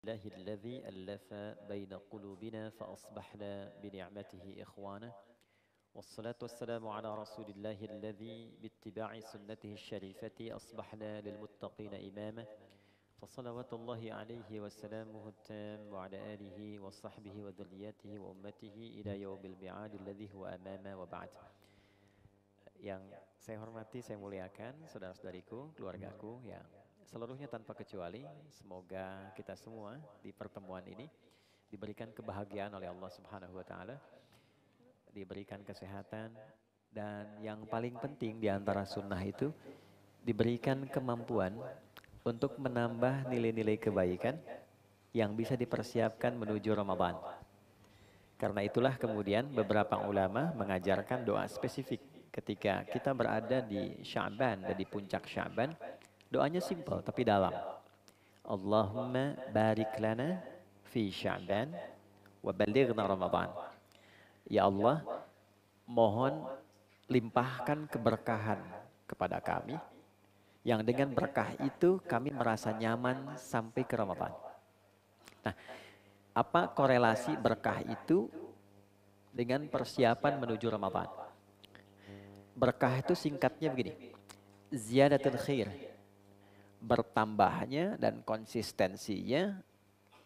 لله الذي ألف بين قلوبنا فأصبحنا بنعمته إخوانا والصلاة والسلام على رسول الله الذي باتباع سنته الشريفة أصبحنا للمتقين إماما فصلوات الله عليه وسلامه التام وعلى آله وصحبه وذرياته وأمته إلى يوم الميعاد الذي هو أمامه وبعد. Yang saya hormati, saya muliakan saudara-saudariku, keluargaku yang seluruhnya tanpa kecuali, semoga kita semua di pertemuan ini diberikan kebahagiaan oleh Allah Subhanahu wa taala, diberikan kesehatan, dan yang paling penting di antara sunnah itu diberikan kemampuan untuk menambah nilai-nilai kebaikan yang bisa dipersiapkan menuju Ramadan. Karena itulah kemudian beberapa ulama mengajarkan doa spesifik ketika kita berada di Sya'ban dan di puncak Sya'ban. Doanya simpel tapi dalam. Allahumma barik lana fi Sya'ban wa balighna Ramadan. Ya Allah, mohon limpahkan keberkahan kepada kami yang dengan berkah itu kami merasa nyaman sampai ke Ramadan. Nah, apa korelasi berkah itu dengan persiapan menuju Ramadan? Berkah itu singkatnya begini, ziyadatul khair, bertambahnya dan konsistensinya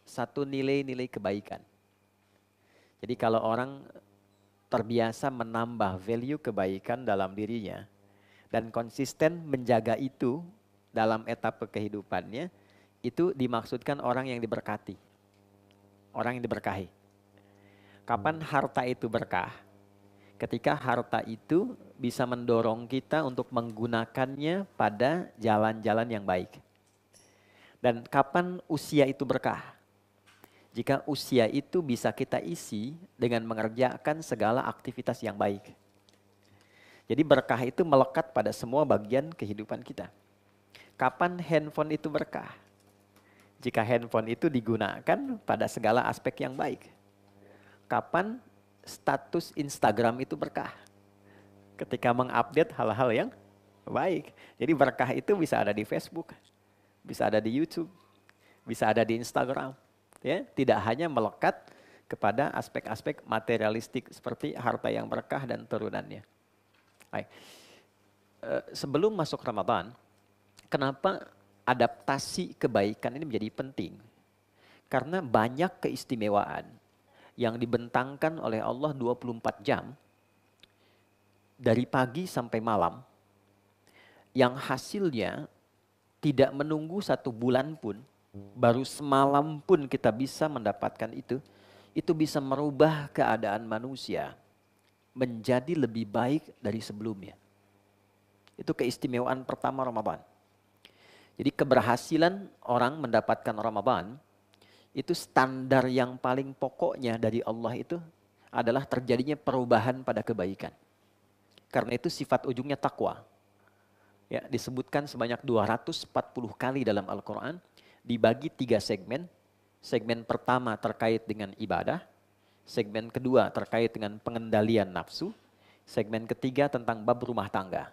satu nilai-nilai kebaikan. Jadi kalau orang terbiasa menambah value kebaikan dalam dirinya dan konsisten menjaga itu dalam etapa kehidupannya, itu dimaksudkan orang yang diberkati, orang yang diberkahi. Kapan harta itu berkah? Ketika harta itu bisa mendorong kita untuk menggunakannya pada jalan-jalan yang baik. Dan kapan usia itu berkah? Jika usia itu bisa kita isi dengan mengerjakan segala aktivitas yang baik. Jadi berkah itu melekat pada semua bagian kehidupan kita. Kapan handphone itu berkah? Jika handphone itu digunakan pada segala aspek yang baik. Kapan status Instagram itu berkah? Ketika mengupdate hal-hal yang baik. Jadi berkah itu bisa ada di Facebook, bisa ada di YouTube, bisa ada di Instagram. Ya, tidak hanya melekat kepada aspek-aspek materialistik seperti harta yang berkah dan turunannya. Baik. Sebelum masuk Ramadan, kenapa adaptasi kebaikan ini menjadi penting? Karena banyak keistimewaan yang dibentangkan oleh Allah 24 jam dari pagi sampai malam, yang hasilnya tidak menunggu 1 bulan pun, baru semalam pun kita bisa mendapatkan itu bisa merubah keadaan manusia menjadi lebih baik dari sebelumnya. Itu keistimewaan pertama Ramadan. Jadi keberhasilan orang mendapatkan Ramadan, itu standar yang paling pokoknya dari Allah itu adalah terjadinya perubahan pada kebaikan. Karena itu sifat ujungnya takwa. Ya, disebutkan sebanyak 240 kali dalam Al-Quran, dibagi 3 segmen. Segmen pertama terkait dengan ibadah, segmen kedua terkait dengan pengendalian nafsu, segmen ketiga tentang bab rumah tangga.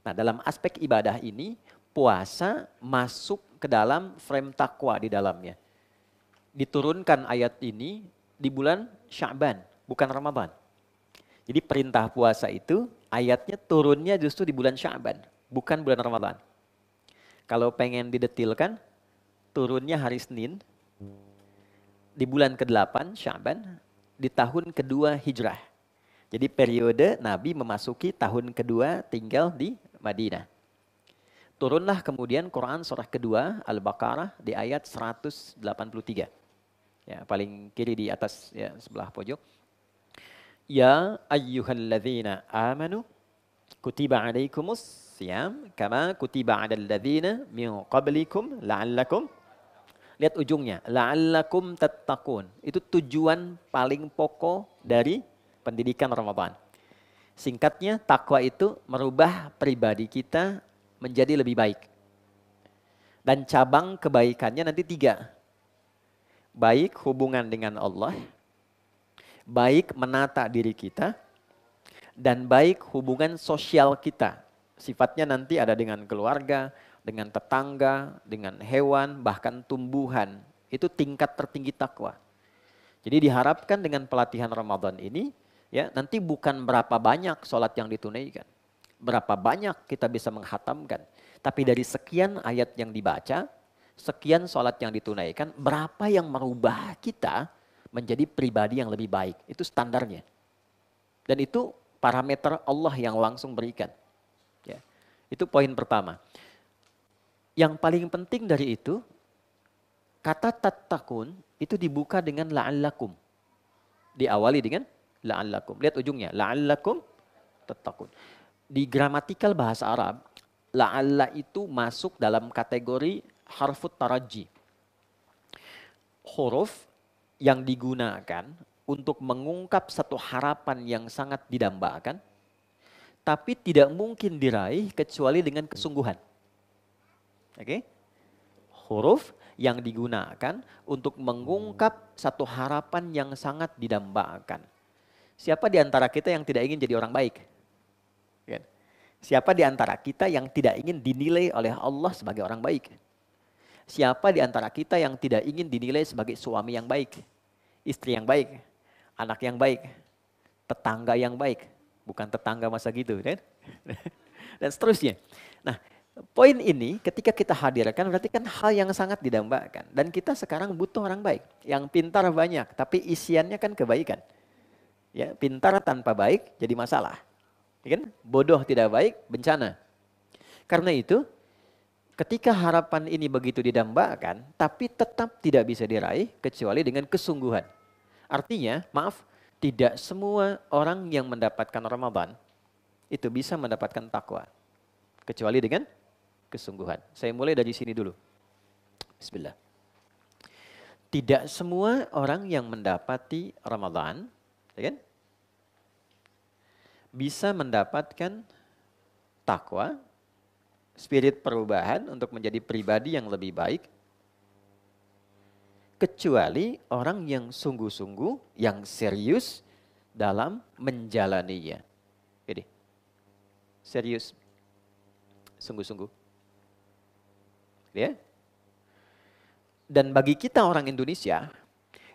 Nah, dalam aspek ibadah ini, puasa masuk ke dalam frame takwa di dalamnya. Diturunkan ayat ini di bulan Sya'ban, bukan Ramadan. Jadi perintah puasa itu ayatnya turunnya justru di bulan Sya'ban, bukan bulan Ramadan. Kalau pengen didetilkan, turunnya hari Senin, di bulan ke-8 Sya'ban, di tahun kedua Hijrah. Jadi periode Nabi memasuki tahun kedua tinggal di Madinah. Turunlah kemudian Quran surah kedua Al-Baqarah di ayat 183. Ya, paling kiri di atas ya, sebelah pojok. Ya ayyuhalladzina amanu kutiba alaikumus siyam kama kutiba alal ladzina min qablikum la'allakum. Lihat ujungnya, la'allakum tattaqun. Itu tujuan paling pokok dari pendidikan Ramadan. Singkatnya, takwa itu merubah pribadi kita menjadi lebih baik. Dan cabang kebaikannya nanti 3. Baik hubungan dengan Allah, baik menata diri kita, dan baik hubungan sosial kita. Sifatnya nanti ada dengan keluarga, dengan tetangga, dengan hewan, bahkan tumbuhan Itu tingkat tertinggi takwa. Jadi diharapkan dengan pelatihan Ramadan ini, ya nanti bukan berapa banyak sholat yang ditunaikan, berapa banyak kita bisa menghatamkan, tapi dari sekian ayat yang dibaca, sekian sholat yang ditunaikan, berapa yang merubah kita menjadi pribadi yang lebih baik. Itu standarnya. Dan itu parameter Allah yang langsung berikan. Ya. Itu poin pertama. Yang paling penting dari itu, kata tattaqun itu dibuka dengan la'allakum. Diawali dengan la'allakum. Lihat ujungnya, la'allakum tattaqun. Di gramatikal bahasa Arab, la'alla itu masuk dalam kategori harfut taraji. Huruf yang digunakan untuk mengungkap satu harapan yang sangat didambakan, tapi tidak mungkin diraih kecuali dengan kesungguhan. Oke? Huruf yang digunakan untuk mengungkap satu harapan yang sangat didambakan. Siapa di antara kita yang tidak ingin jadi orang baik? Siapa di antara kita yang tidak ingin dinilai oleh Allah sebagai orang baik? Siapa di antara kita yang tidak ingin dinilai sebagai suami yang baik, istri yang baik, anak yang baik, tetangga yang baik? Bukan tetangga masa gitu, kan? Dan seterusnya. Nah, poin ini ketika kita hadirkan berarti kan hal yang sangat didambakan. Dan kita sekarang butuh orang baik. Yang pintar banyak, tapi isiannya kan kebaikan. Ya, pintar tanpa baik jadi masalah. Ya kan? Bodoh tidak baik, bencana. Karena itu, ketika harapan ini begitu didambakan, tapi tetap tidak bisa diraih kecuali dengan kesungguhan. Artinya, maaf, tidak semua orang yang mendapatkan Ramadan itu bisa mendapatkan takwa. Kecuali dengan kesungguhan. Saya mulai dari sini dulu. Bismillah. Tidak semua orang yang mendapati Ramadan, ya kan? Bisa mendapatkan takwa, spirit perubahan untuk menjadi pribadi yang lebih baik, kecuali orang yang sungguh-sungguh, yang serius dalam menjalaninya. Jadi, serius, sungguh-sungguh. Ya. Dan bagi kita orang Indonesia,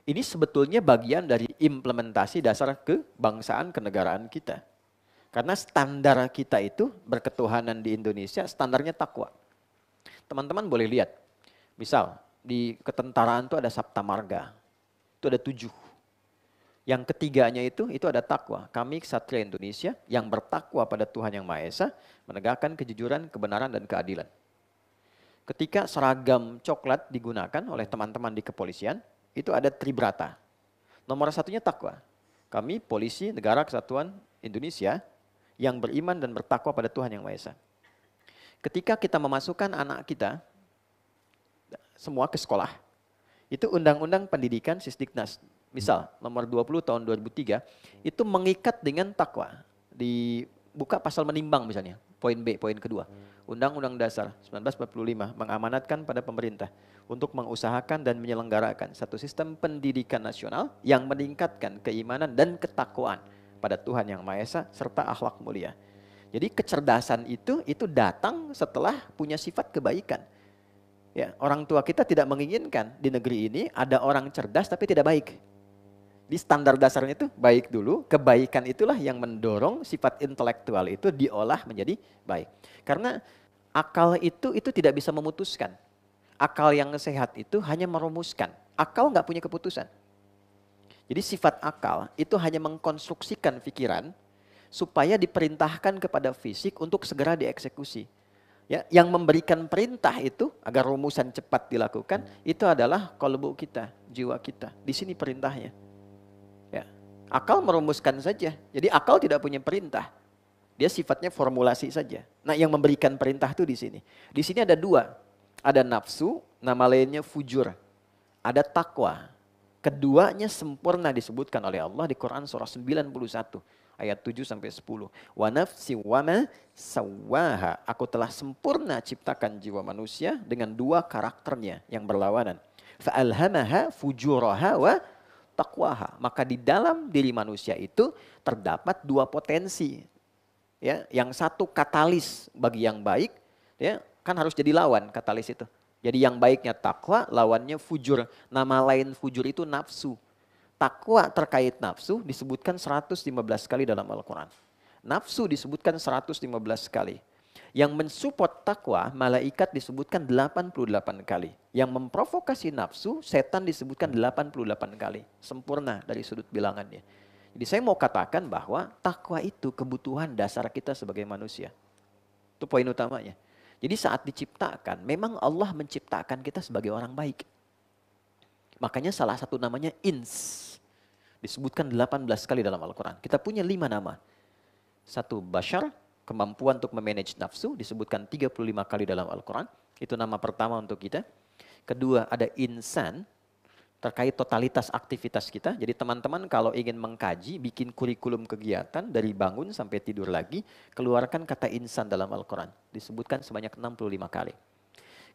ini sebetulnya bagian dari implementasi dasar kebangsaan kenegaraan kita. Karena standar kita itu berketuhanan di Indonesia, standarnya takwa. Teman-teman boleh lihat, misal di ketentaraan itu ada Sabta Marga, itu ada 7. Yang ketiganya itu ada takwa. Kami Ksatria Indonesia yang bertakwa pada Tuhan Yang Maha Esa, menegakkan kejujuran, kebenaran, dan keadilan. Ketika seragam coklat digunakan oleh teman-teman di kepolisian, itu ada tribrata. Nomor 1-nya takwa. Kami Polisi Negara Kesatuan Indonesia yang beriman dan bertakwa pada Tuhan Yang Maha Esa. Ketika kita memasukkan anak kita semua ke sekolah, itu Undang-Undang Pendidikan Sisdiknas, misal nomor 20 tahun 2003, itu mengikat dengan takwa. Dibuka pasal menimbang misalnya, poin B, poin kedua. Undang-Undang Dasar 1945 mengamanatkan pada pemerintah untuk mengusahakan dan menyelenggarakan satu sistem pendidikan nasional yang meningkatkan keimanan dan ketakwaan pada Tuhan Yang Maha Esa serta akhlak mulia. Jadi kecerdasan itu datang setelah punya sifat kebaikan. Ya, orang tua kita tidak menginginkan di negeri ini ada orang cerdas tapi tidak baik. Di standar dasarnya itu baik dulu, kebaikan itulah yang mendorong sifat intelektual itu diolah menjadi baik. Karena akal itu tidak bisa memutuskan. Akal yang sehat itu hanya merumuskan. Akal nggak punya keputusan. Jadi sifat akal itu hanya mengkonstruksikan pikiran supaya diperintahkan kepada fisik untuk segera dieksekusi. Ya, yang memberikan perintah itu agar rumusan cepat dilakukan itu adalah qalbu kita, jiwa kita. Di sini perintahnya. Ya, akal merumuskan saja. Jadi akal tidak punya perintah. Dia sifatnya formulasi saja. Nah, yang memberikan perintah itu di sini. Di sini ada 2. Ada nafsu, nama lainnya fujur. Ada takwa. Keduanya sempurna disebutkan oleh Allah di Quran surah 91 ayat 7 sampai 10. Wa nafsi wa ma sawwaha. Aku telah sempurna ciptakan jiwa manusia dengan 2 karakternya yang berlawanan. Fa alhamaha fujuraha wa taqwaha. Maka di dalam diri manusia itu terdapat 2 potensi. Ya, yang satu katalis bagi yang baik, ya, kan harus jadi lawan katalis itu. Jadi yang baiknya takwa, lawannya fujur. Nama lain fujur itu nafsu. Takwa terkait nafsu disebutkan 115 kali dalam Al-Quran. Nafsu disebutkan 115 kali. Yang mensupport takwa, malaikat disebutkan 88 kali. Yang memprovokasi nafsu, setan disebutkan 88 kali. Sempurna dari sudut bilangannya. Jadi saya mau katakan bahwa takwa itu kebutuhan dasar kita sebagai manusia. Itu poin utamanya. Jadi saat diciptakan, memang Allah menciptakan kita sebagai orang baik. Makanya salah satu namanya ins. Disebutkan 18 kali dalam Al-Quran. Kita punya 5 nama. Satu, bashar, kemampuan untuk memanage nafsu, disebutkan 35 kali dalam Al-Quran. Itu nama pertama untuk kita. Kedua, ada insan, terkait totalitas aktivitas kita. Jadi teman-teman kalau ingin mengkaji, bikin kurikulum kegiatan dari bangun sampai tidur lagi, keluarkan kata insan dalam Al-Quran. Disebutkan sebanyak 65 kali.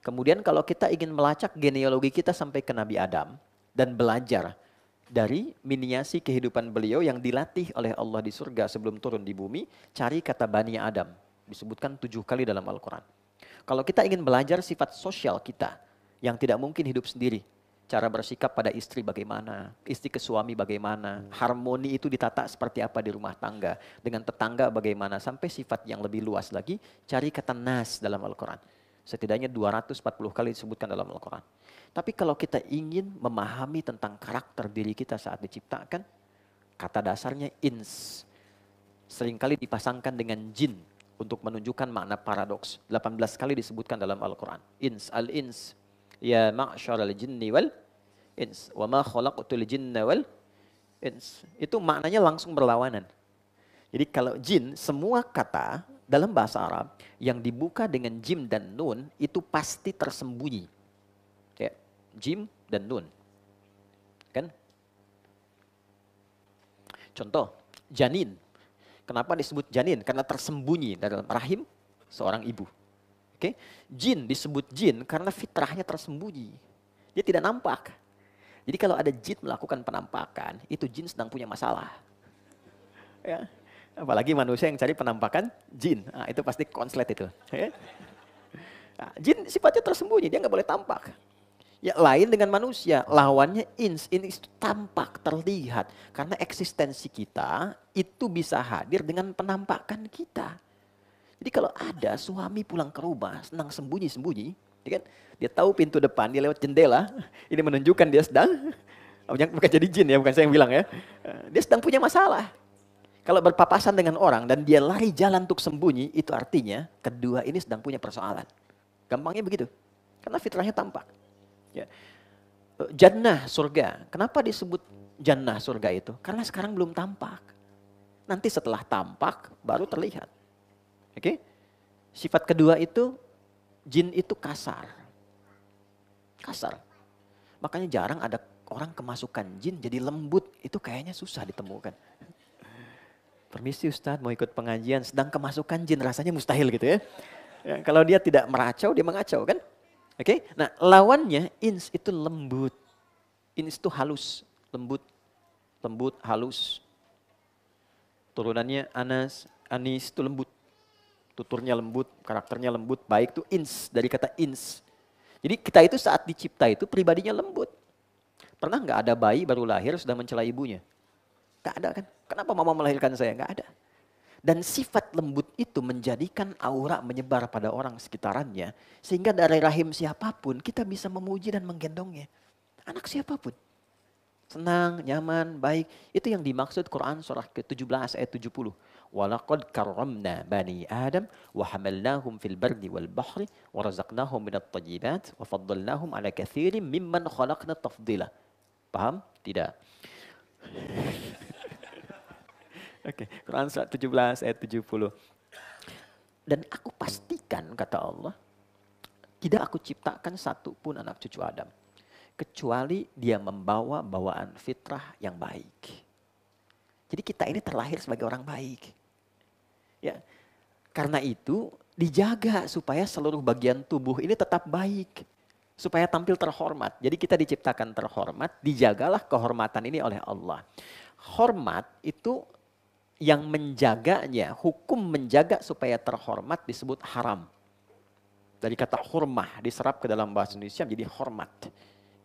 Kemudian kalau kita ingin melacak genealogi kita sampai ke Nabi Adam dan belajar dari miniasi kehidupan beliau yang dilatih oleh Allah di surga sebelum turun di bumi, cari kata Bani Adam. Disebutkan 7 kali dalam Al-Quran. Kalau kita ingin belajar sifat sosial kita yang tidak mungkin hidup sendiri, cara bersikap pada istri bagaimana, istri ke suami bagaimana, harmoni itu ditata seperti apa di rumah tangga, dengan tetangga bagaimana, sampai sifat yang lebih luas lagi, cari kata nas dalam Al-Quran. Setidaknya 240 kali disebutkan dalam Al-Quran. Tapi kalau kita ingin memahami tentang karakter diri kita saat diciptakan, kata dasarnya ins. Seringkali dipasangkan dengan jin untuk menunjukkan makna paradoks. 18 kali disebutkan dalam Al-Quran. Ins, al-ins. Ya ma'syaral jinni wal ins. Wa ma khalaqtul jinna wal ins. Itu maknanya langsung berlawanan. Jadi kalau jin, semua kata dalam bahasa Arab yang dibuka dengan jim dan nun itu pasti tersembunyi. Ya, jim dan nun. Kan? Contoh, janin. Kenapa disebut janin? Karena tersembunyi dalam rahim seorang ibu. Oke, jin disebut jin karena fitrahnya tersembunyi. Dia tidak nampak. Jadi kalau ada jin melakukan penampakan, itu jin sedang punya masalah. Ya. Apalagi manusia yang cari penampakan jin. Nah, itu pasti konslet itu. Ya. Nah, jin sifatnya tersembunyi, dia nggak boleh tampak. Ya lain dengan manusia, lawannya ins. Ins itu tampak, terlihat. Karena eksistensi kita itu bisa hadir dengan penampakan kita. Jadi kalau ada suami pulang ke rumah, senang sembunyi-sembunyi, ya kan? Dia tahu pintu depan, dia lewat jendela, ini menunjukkan dia sedang, bukan jadi jin ya, bukan saya yang bilang ya, dia sedang punya masalah. Kalau berpapasan dengan orang dan dia lari jalan untuk sembunyi, itu artinya kedua ini sedang punya persoalan. Gampangnya begitu, karena fitrahnya tampak. Ya. Jannah, surga, kenapa disebut jannah surga itu? Karena sekarang belum tampak. Nanti setelah tampak, baru terlihat. Oke, sifat kedua itu jin itu kasar. Kasar. Makanya jarang ada orang kemasukan jin jadi lembut. Itu kayaknya susah ditemukan. Permisi Ustadz mau ikut pengajian sedang kemasukan jin rasanya mustahil gitu ya. Ya kalau dia tidak meracau dia mengacau kan. Oke, nah lawannya ins itu lembut. Ins itu halus, lembut, lembut, halus. Turunannya Anas, Anis itu lembut. Tuturnya lembut, karakternya lembut, baik itu ins, dari kata ins. Jadi kita itu saat dicipta itu pribadinya lembut. Pernah nggak ada bayi baru lahir sudah mencela ibunya? Nggak ada kan? Kenapa mama melahirkan saya? Nggak ada. Dan sifat lembut itu menjadikan aura menyebar pada orang sekitarannya. Sehingga dari rahim siapapun kita bisa memuji dan menggendongnya. Anak siapapun. Senang, nyaman, baik. Itu yang dimaksud Quran surah ke-17 ayat 70. Walaqad karramna bani Adam wa hamalnahum fil bardi wal bahri wa razaqnahum minat thayyibat wa faddalnahum ala katsirin mimman khalaqna tafdila. Paham? Tidak. Oke, Quran surat 17 ayat 70. Dan aku pastikan kata Allah, tidak aku ciptakan satu pun anak cucu Adam kecuali dia membawa bawaan fitrah yang baik. Jadi kita ini terlahir sebagai orang baik. Ya. Karena itu dijaga supaya seluruh bagian tubuh ini tetap baik. Supaya tampil terhormat. Jadi kita diciptakan terhormat, dijagalah kehormatan ini oleh Allah. Hormat itu yang menjaganya, hukum menjaga supaya terhormat disebut haram. Dari kata hurmah diserap ke dalam bahasa Indonesia menjadi hormat.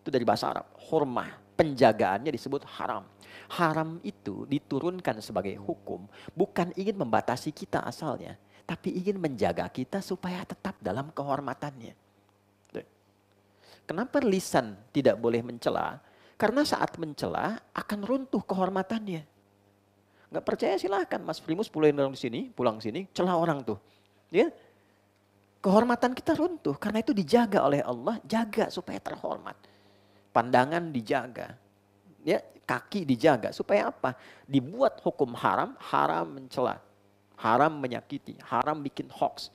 Itu dari bahasa Arab. Hurmah, penjagaannya disebut haram. Haram itu diturunkan sebagai hukum, bukan ingin membatasi kita asalnya, tapi ingin menjaga kita supaya tetap dalam kehormatannya. Kenapa lisan tidak boleh mencela? Karena saat mencela akan runtuh kehormatannya. Nggak percaya silahkan Mas Primus pulang sini, celah orang tuh. Ya, kehormatan kita runtuh karena itu dijaga oleh Allah, jaga supaya terhormat. Pandangan dijaga, ya, kaki dijaga supaya apa? Dibuat hukum haram, haram mencela, haram menyakiti, haram bikin hoax.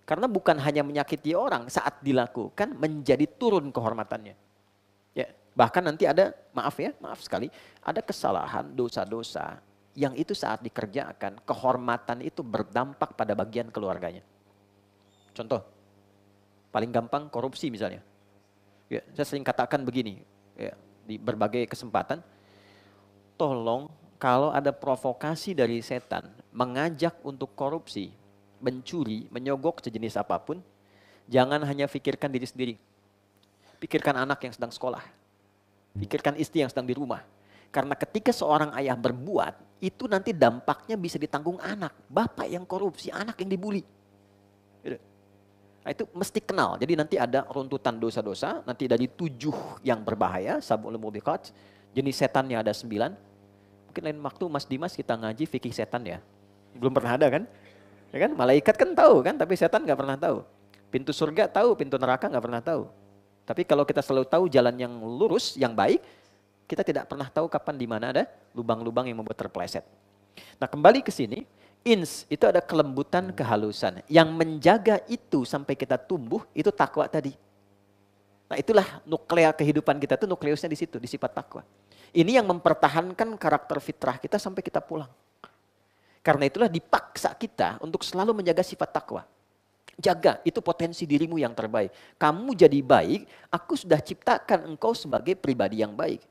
Karena bukan hanya menyakiti orang, saat dilakukan menjadi turun kehormatannya. Ya, bahkan nanti ada, maaf sekali, ada kesalahan, dosa-dosa yang itu saat dikerjakan, kehormatan itu berdampak pada bagian keluarganya. Contoh, paling gampang korupsi misalnya. Ya, saya sering katakan begini, ya, di berbagai kesempatan, tolong kalau ada provokasi dari setan, mengajak untuk korupsi, mencuri, menyogok sejenis apapun, jangan hanya pikirkan diri sendiri. Pikirkan anak yang sedang sekolah. Pikirkan istri yang sedang di rumah. Karena ketika seorang ayah berbuat, itu nanti dampaknya bisa ditanggung anak. Bapak yang korupsi, anak yang dibully. Nah, itu mesti kenal. Jadi nanti ada runtutan dosa-dosa, nanti dari 7 yang berbahaya, sab'ul mubiqat, jenis setannya ada 9. Mungkin lain waktu Mas Dimas kita ngaji fikih setan ya. Belum pernah ada kan? Ya kan, malaikat kan tahu kan, tapi setan nggak pernah tahu. Pintu surga tahu, pintu neraka nggak pernah tahu. Tapi kalau kita selalu tahu jalan yang lurus, yang baik, kita tidak pernah tahu kapan di mana ada lubang-lubang yang membuat terpeleset. Nah, kembali ke sini, ins itu ada kelembutan, kehalusan. Yang menjaga itu sampai kita tumbuh itu takwa tadi. Nah, itulah nuklea kehidupan kita itu, nukleusnya di situ, di sifat takwa. Ini yang mempertahankan karakter fitrah kita sampai kita pulang. Karena itulah dipaksa kita untuk selalu menjaga sifat takwa. Jaga, itu potensi dirimu yang terbaik. Kamu jadi baik, aku sudah ciptakan engkau sebagai pribadi yang baik.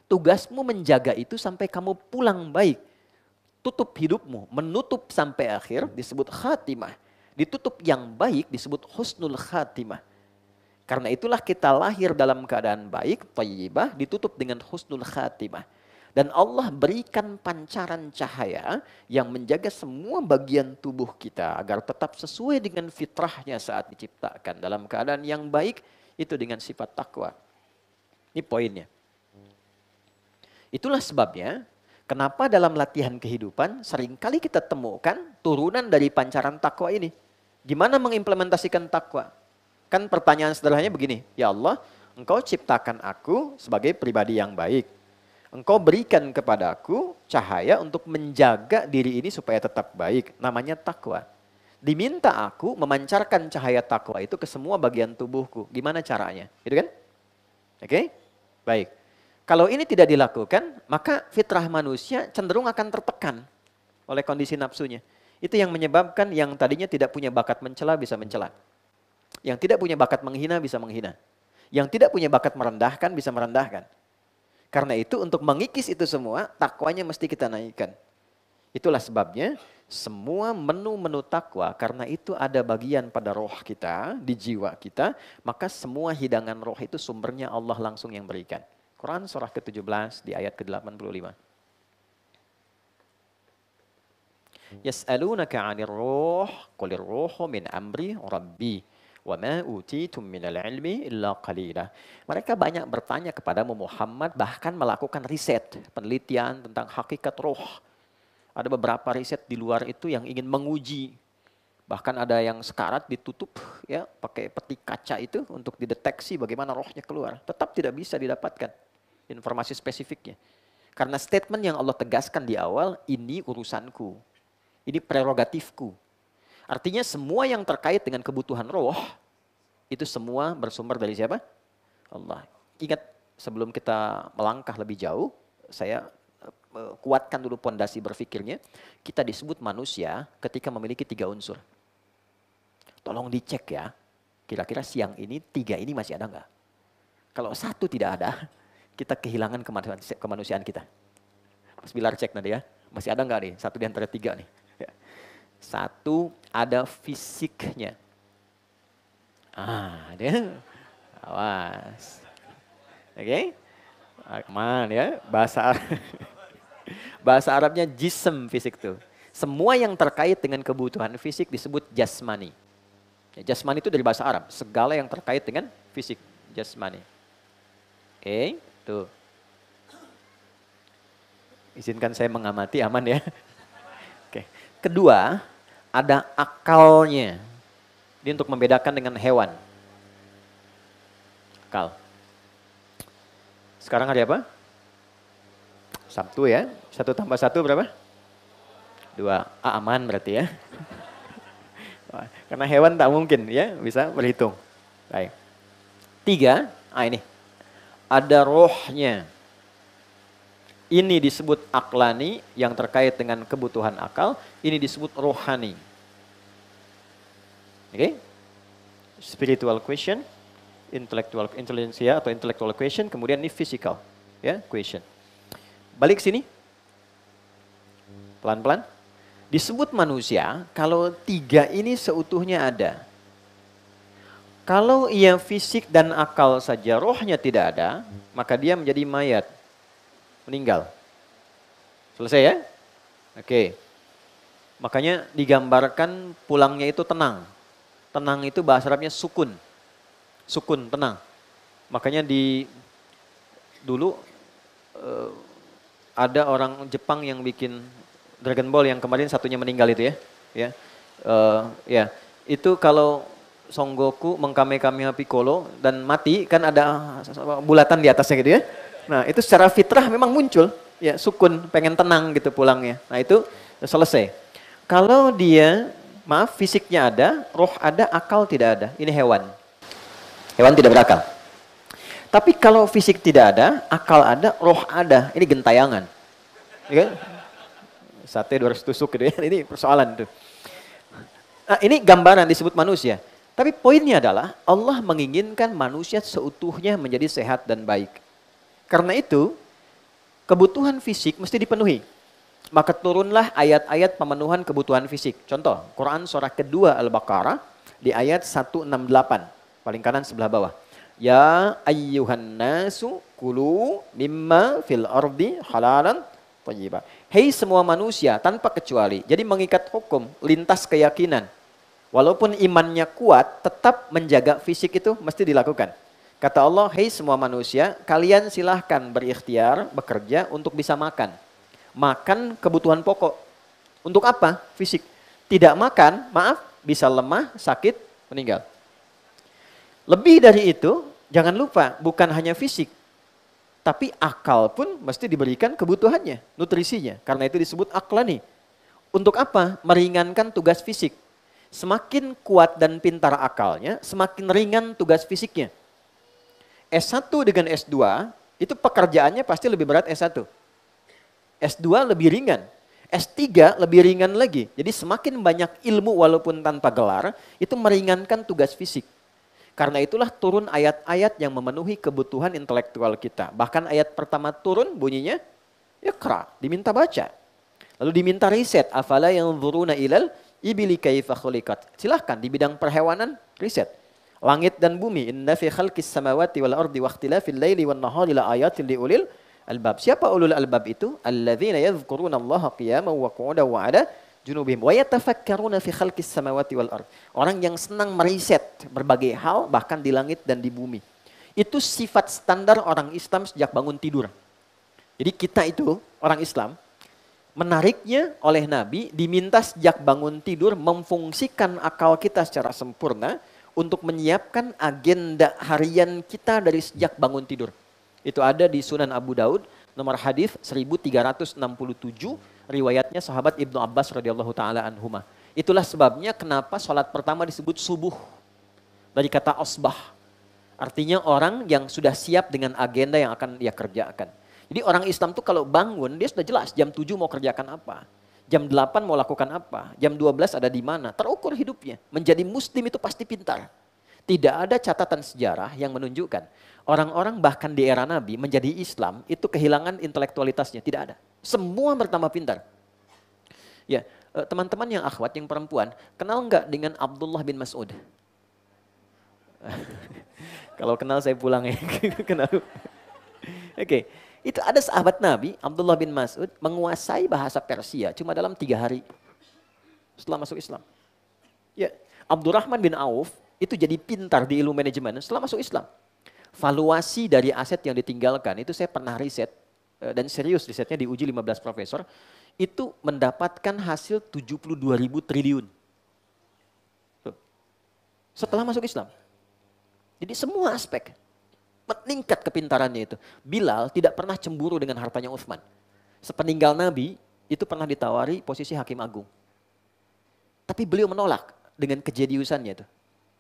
Tugasmu menjaga itu sampai kamu pulang baik. Tutup hidupmu, menutup sampai akhir disebut khatimah. Ditutup yang baik disebut husnul khatimah. Karena itulah kita lahir dalam keadaan baik, thayyibah, ditutup dengan husnul khatimah. Dan Allah berikan pancaran cahaya yang menjaga semua bagian tubuh kita agar tetap sesuai dengan fitrahnya saat diciptakan. Dalam keadaan yang baik, itu dengan sifat takwa. Ini poinnya. Itulah sebabnya, kenapa dalam latihan kehidupan seringkali kita temukan turunan dari pancaran takwa ini. Gimana mengimplementasikan takwa? Kan pertanyaan sederhananya begini, ya Allah, Engkau ciptakan aku sebagai pribadi yang baik. Engkau berikan kepadaku cahaya untuk menjaga diri ini supaya tetap baik. Namanya takwa. Diminta aku memancarkan cahaya takwa itu ke semua bagian tubuhku. Gimana caranya? Gitu kan? Oke? Baik. Kalau ini tidak dilakukan, maka fitrah manusia cenderung akan tertekan oleh kondisi nafsunya. Itu yang menyebabkan yang tadinya tidak punya bakat mencela bisa mencela. Yang tidak punya bakat menghina bisa menghina. Yang tidak punya bakat merendahkan bisa merendahkan. Karena itu untuk mengikis itu semua, takwanya mesti kita naikkan. Itulah sebabnya semua menu-menu takwa, karena itu ada bagian pada roh kita, di jiwa kita, maka semua hidangan roh itu sumbernya Allah langsung yang berikan. Quran surah ke-17 di ayat ke-85. Yas'alunaka 'anir ruh, qulir ruhu min amri rabbi. Wa ma utitum minal ilmi illa qalila. Mereka banyak bertanya kepadamu Muhammad, bahkan melakukan riset, penelitian tentang hakikat roh. Ada beberapa riset di luar itu yang ingin menguji. Bahkan ada yang sekarat ditutup ya pakai peti kaca itu untuk dideteksi bagaimana rohnya keluar. Tetap tidak bisa didapatkan informasi spesifiknya. Karena statement yang Allah tegaskan di awal, ini urusanku. Ini prerogatifku. Artinya semua yang terkait dengan kebutuhan roh, itu semua bersumber dari siapa? Allah. Ingat sebelum kita melangkah lebih jauh, saya kuatkan dulu pondasi berpikirnya. Kita disebut manusia ketika memiliki 3 unsur. Tolong dicek ya, kira-kira siang ini 3 ini masih ada nggak? Kalau 1 tidak ada, kita kehilangan kemanusiaan kita. Mas Bilar cek nanti ya, masih ada nggak nih? 1 di antara 3 nih. 1 ada fisiknya. Dia awas. Oke? Kemana ya? Bahasa Arabnya jism fisik tuh. Semua yang terkait dengan kebutuhan fisik disebut jasmani. Ya, jasmani itu dari bahasa Arab. Segala yang terkait dengan fisik, jasmani. Oke, tuh. Izinkan saya mengamati, aman ya. Oke. Kedua, ada akalnya. Ini untuk membedakan dengan hewan. Akal. Sekarang hari apa? Sabtu ya. 1 tambah 1 berapa? 2. Aman berarti ya. Karena hewan tak mungkin ya bisa berhitung. Baik. 3, ini. Ada rohnya. Ini disebut aklani yang terkait dengan kebutuhan akal. Ini disebut rohani. Oke? Spiritual question, intellectual intelligence atau intellectual question, kemudian ini physical ya, question. Balik sini. Pelan-pelan. Disebut manusia kalau 3 ini seutuhnya ada. Kalau ia fisik dan akal saja, rohnya tidak ada, maka dia menjadi mayat. Meninggal. Selesai ya? Oke. Makanya digambarkan pulangnya itu tenang. Tenang itu bahasa Arabnya sukun. Sukun, tenang. Makanya dulu ada orang Jepang yang bikin Dragon Ball yang kemarin satunya meninggal itu ya. Ya. Itu kalau Son Goku mengkamehameha Piccolo dan mati kan ada bulatan di atasnya gitu ya. Nah, itu secara fitrah memang muncul, ya sukun, pengen tenang gitu pulangnya. Nah, itu selesai. Kalau dia, maaf, fisiknya ada, roh ada, akal tidak ada. Ini hewan. Hewan tidak berakal. Tapi kalau fisik tidak ada, akal ada, roh ada. Ini gentayangan. Ya kan? Sate 200 tusuk gitu ya. Ini persoalan tuh. Nah, ini gambaran disebut manusia. Tapi poinnya adalah Allah menginginkan manusia seutuhnya menjadi sehat dan baik. Karena itu, kebutuhan fisik mesti dipenuhi. Maka turunlah ayat-ayat pemenuhan kebutuhan fisik. Contoh, Quran surah kedua Al-Baqarah di ayat 168. Paling kanan sebelah bawah. Ya ayyuhan nasu kulu mimma fil ardi halalan thayyiba. Hei semua manusia tanpa kecuali. Jadi mengikat hukum, lintas keyakinan. Walaupun imannya kuat, tetap menjaga fisik itu mesti dilakukan. Kata Allah, hei semua manusia, kalian silahkan berikhtiar, bekerja untuk bisa makan. Makan kebutuhan pokok. Untuk apa? Fisik. Tidak makan, maaf, bisa lemah, sakit, meninggal. Lebih dari itu, jangan lupa, bukan hanya fisik. Tapi akal pun mesti diberikan kebutuhannya, nutrisinya. Karena itu disebut aklani. Untuk apa? Meringankan tugas fisik. Semakin kuat dan pintar akalnya, semakin ringan tugas fisiknya. S1 dengan S2, itu pekerjaannya pasti lebih berat S1. S2 lebih ringan. S3 lebih ringan lagi. Jadi semakin banyak ilmu walaupun tanpa gelar, itu meringankan tugas fisik. Karena itulah turun ayat-ayat yang memenuhi kebutuhan intelektual kita. Bahkan ayat pertama turun bunyinya, Iqra, diminta baca. Lalu diminta riset, afala yanzuruna ilal ibili kaifa khuliqat. Silahkan di bidang perhewanan, riset. Langit dan bumi, inna fi khalqis samawati wal ardi wa ikhtilafil laili wan nahari la ayatin liulil albab. Siapa ulul albab itu? Alladzina yadhkuruna Allaha qiyaman wa qu'udan wa 'ala junubihim wa yatafakkaruna fi khalqis samawati wal ard. Orang yang senang meriset berbagai hal bahkan di langit dan di bumi. Itu sifat standar orang Islam sejak bangun tidur. Jadi kita itu orang Islam menariknya oleh Nabi diminta sejak bangun tidur memfungsikan akal kita secara sempurna untuk menyiapkan agenda harian kita dari sejak bangun tidur. Itu ada di Sunan Abu Daud, nomor hadis 1367, riwayatnya sahabat Ibnu Abbas radhiyallahu taala anhuma. Itulah sebabnya kenapa sholat pertama disebut subuh. Dari kata osbah. Artinya orang yang sudah siap dengan agenda yang akan dia kerjakan. Jadi orang Islam tuh kalau bangun, dia sudah jelas jam 7 mau kerjakan apa. Jam 8 mau lakukan apa, jam 12 ada di mana, terukur hidupnya. Menjadi muslim itu pasti pintar. Tidak ada catatan sejarah yang menunjukkan orang-orang bahkan di era Nabi menjadi Islam itu kehilangan intelektualitasnya, tidak ada. Semua bertambah pintar. Ya, teman-teman yang akhwat, yang perempuan, kenal nggak dengan Abdullah bin Mas'ud? Kalau kenal saya pulang ya. Kenal. Oke, itu ada sahabat Nabi, Abdullah bin Mas'ud, menguasai bahasa Persia cuma dalam 3 hari setelah masuk Islam. Ya, Abdurrahman bin Auf itu jadi pintar di ilmu manajemen setelah masuk Islam. Valuasi dari aset yang ditinggalkan, itu saya pernah riset, dan serius risetnya diuji 15 profesor, itu mendapatkan hasil 72.000 triliun. Setelah masuk Islam. Jadi semua aspek meningkat kepintarannya itu. Bilal tidak pernah cemburu dengan hartanya Utsman. Sepeninggal Nabi, itu pernah ditawari posisi hakim agung. Tapi beliau menolak dengan kejeniusannya itu.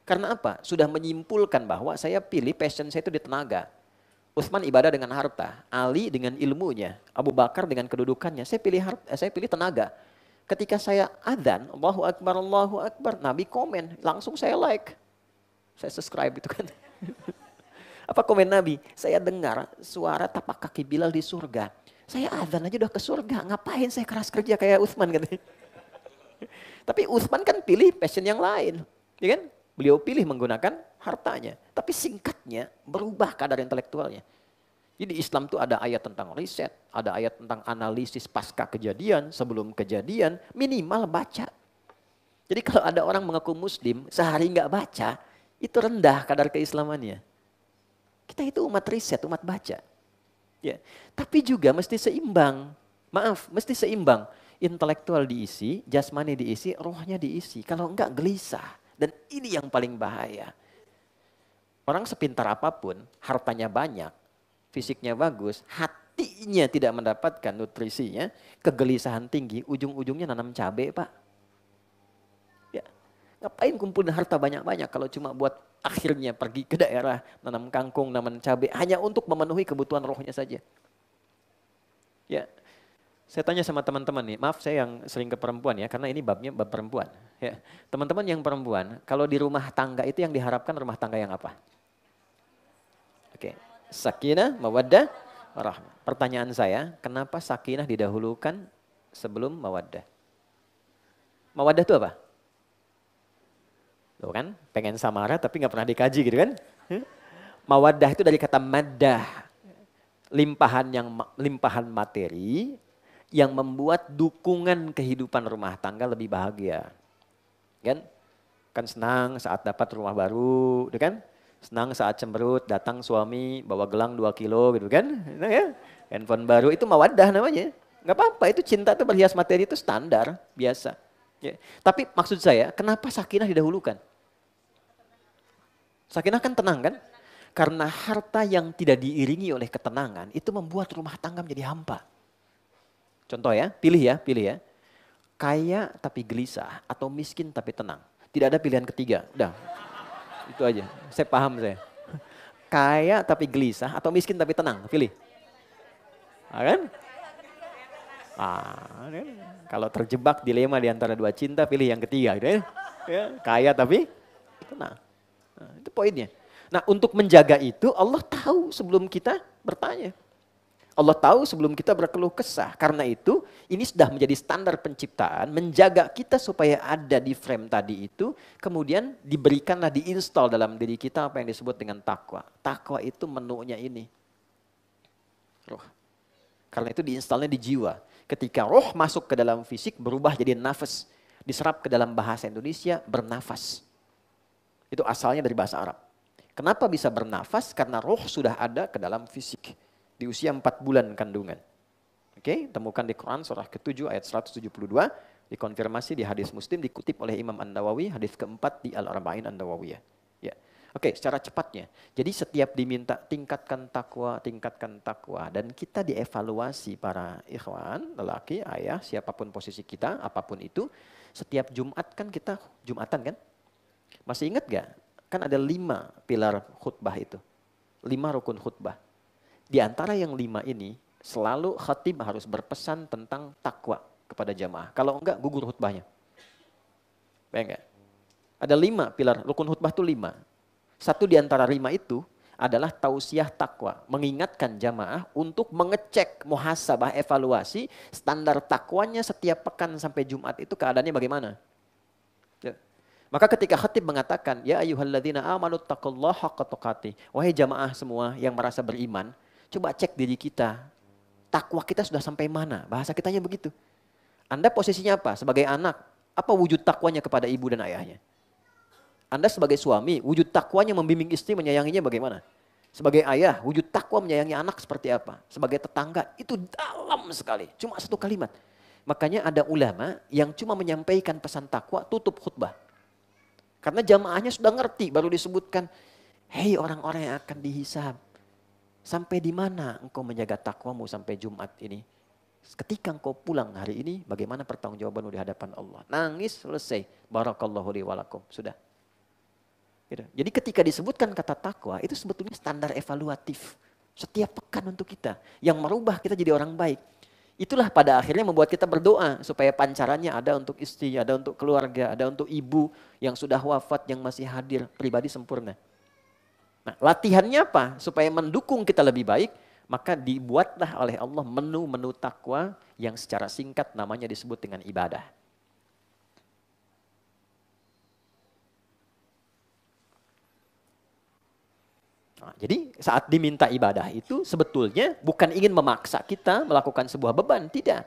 Karena apa? Sudah menyimpulkan bahwa saya pilih passion saya itu di tenaga. Utsman ibadah dengan harta, Ali dengan ilmunya, Abu Bakar dengan kedudukannya. Saya pilih tenaga. Ketika saya adzan, Allahu Akbar, Nabi komen, langsung saya like. Saya subscribe itu kan. Apa komen Nabi? Saya dengar suara tapak kaki Bilal di surga. Saya adzan aja udah ke surga, ngapain saya keras kerja kayak Utsman katanya. Tapi Utsman kan pilih passion yang lain, ya kan? Beliau pilih menggunakan hartanya. Tapi singkatnya berubah kadar intelektualnya. Jadi Islam itu ada ayat tentang riset, ada ayat tentang analisis pasca kejadian, sebelum kejadian, minimal baca. Jadi kalau ada orang mengaku muslim, sehari nggak baca, itu rendah kadar keislamannya. Kita itu umat riset, umat baca. Ya. Tapi juga mesti seimbang. Maaf, mesti seimbang. Intelektual diisi, jasmani diisi, rohnya diisi. Kalau enggak gelisah. Dan ini yang paling bahaya. Orang sepintar apapun, hartanya banyak, fisiknya bagus, hatinya tidak mendapatkan nutrisinya, kegelisahan tinggi, ujung-ujungnya nanam cabai, Pak. Ya. Ngapain kumpulin harta banyak-banyak kalau cuma buat akhirnya pergi ke daerah, nanam kangkung, nanam cabai, hanya untuk memenuhi kebutuhan rohnya saja. Ya. Saya tanya sama teman-teman nih, maaf saya yang sering ke perempuan ya, karena ini babnya bab perempuan. Ya. Teman-teman yang perempuan, kalau di rumah tangga itu yang diharapkan rumah tangga yang apa? Oke, sakinah, mawaddah, warahmah. Pertanyaan saya, kenapa sakinah didahulukan sebelum mawaddah? Mawaddah itu apa? Tuh kan, pengen samara tapi nggak pernah dikaji gitu kan? Mawaddah itu dari kata maddah, limpahan materi, yang membuat dukungan kehidupan rumah tangga lebih bahagia. Kan senang saat dapat rumah baru, kan? Senang saat cemberut, datang suami bawa gelang 2 kilo gitu kan? Nah, ya? Handphone baru, itu mawaddah namanya. Nggak apa-apa, itu cinta itu berhias materi itu standar, biasa. Ya. Tapi maksud saya, kenapa sakinah didahulukan? Sakinah kan tenang kan? Karena harta yang tidak diiringi oleh ketenangan, itu membuat rumah tangga menjadi hampa. Contoh ya, pilih ya. Kaya tapi gelisah atau miskin tapi tenang. Tidak ada pilihan ketiga, udah. Itu aja, saya paham saya. Kaya tapi gelisah atau miskin tapi tenang, pilih. Kan? Kalau terjebak dilema di antara dua cinta, pilih yang ketiga. Gitu ya. Kaya tapi tenang. Nah, itu poinnya. Nah, untuk menjaga itu Allah tahu sebelum kita bertanya. Allah tahu sebelum kita berkeluh kesah. Karena itu ini sudah menjadi standar penciptaan. Menjaga kita supaya ada di frame tadi itu. Kemudian diberikanlah, diinstal dalam diri kita apa yang disebut dengan takwa. Takwa itu menunya ini. Roh. Karena itu diinstalnya di jiwa. Ketika roh masuk ke dalam fisik berubah jadi nafas. Diserap ke dalam bahasa Indonesia bernafas. Itu asalnya dari bahasa Arab. Kenapa bisa bernafas? Karena roh sudah ada ke dalam fisik. Di usia 4 bulan kandungan. Oke, temukan di Quran surah ke-7 ayat 172, dikonfirmasi di hadis Muslim, dikutip oleh Imam An-Nawawi, hadis keempat di Al-Arba'in An-Nawawiyah. Ya. Oke, secara cepatnya. Jadi setiap diminta tingkatkan takwa, dan kita dievaluasi para ikhwan, lelaki, ayah, siapapun posisi kita, apapun itu, setiap Jumat kan kita Jumatan kan? Masih ingat gak? Kan ada 5 pilar khutbah itu. 5 rukun khutbah. Di antara yang 5 ini, selalu khatib harus berpesan tentang takwa kepada jamaah. Kalau enggak, gugur khutbahnya. Bayang gak? Ada 5 pilar, rukun khutbah itu 5. Satu di antara 5 itu adalah tausiah takwa. Mengingatkan jamaah untuk mengecek, muhasabah, evaluasi, standar takwanya setiap pekan sampai Jumat itu keadaannya bagaimana. Ya. Maka ketika khatib mengatakan, ya ayyuhalladzina amanu taqullaha haqqa tuqatih. Wahai jamaah semua yang merasa beriman, coba cek diri kita. Takwa kita sudah sampai mana? Bahasa kitanya begitu. Anda posisinya apa? Sebagai anak, apa wujud takwanya kepada ibu dan ayahnya? Anda sebagai suami, wujud takwanya membimbing istri, menyayanginya bagaimana? Sebagai ayah, wujud takwa menyayangi anak seperti apa? Sebagai tetangga, itu dalam sekali. Cuma satu kalimat. Makanya ada ulama yang cuma menyampaikan pesan takwa, tutup khutbah. Karena jamaahnya sudah ngerti, baru disebutkan, hei orang-orang yang akan dihisab. Sampai di mana engkau menjaga takwamu sampai Jumat ini? Ketika engkau pulang hari ini, bagaimana pertanggungjawabanmu di hadapan Allah? Nangis, selesai. Barakallahu li walakum. Sudah. Gitu. Jadi ketika disebutkan kata takwa, itu sebetulnya standar evaluatif. Setiap pekan untuk kita. Yang merubah kita jadi orang baik. Itulah pada akhirnya membuat kita berdoa supaya pancarannya ada untuk istri, ada untuk keluarga, ada untuk ibu yang sudah wafat, yang masih hadir, pribadi sempurna. Nah, latihannya apa? Supaya mendukung kita lebih baik, maka dibuatlah oleh Allah menu-menu takwa yang secara singkat namanya disebut dengan ibadah. Nah, jadi saat diminta ibadah itu sebetulnya bukan ingin memaksa kita melakukan sebuah beban, tidak.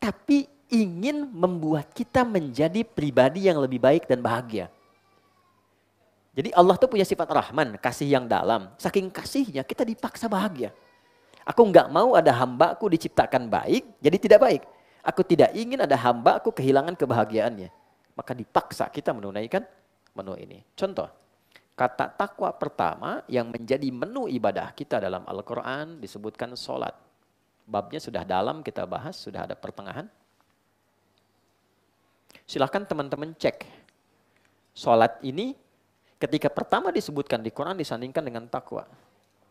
Tapi ingin membuat kita menjadi pribadi yang lebih baik dan bahagia. Jadi Allah tuh punya sifat Rahman, kasih yang dalam. Saking kasihnya kita dipaksa bahagia. Aku nggak mau ada hambaku diciptakan baik, jadi tidak baik. Aku tidak ingin ada hambaku kehilangan kebahagiaannya. Maka dipaksa kita menunaikan menu ini. Contoh. Kata takwa pertama yang menjadi menu ibadah kita dalam Al-Quran disebutkan sholat. Babnya sudah dalam kita bahas, sudah ada pertengahan. Silahkan teman-teman cek. Sholat ini ketika pertama disebutkan di Quran disandingkan dengan takwa.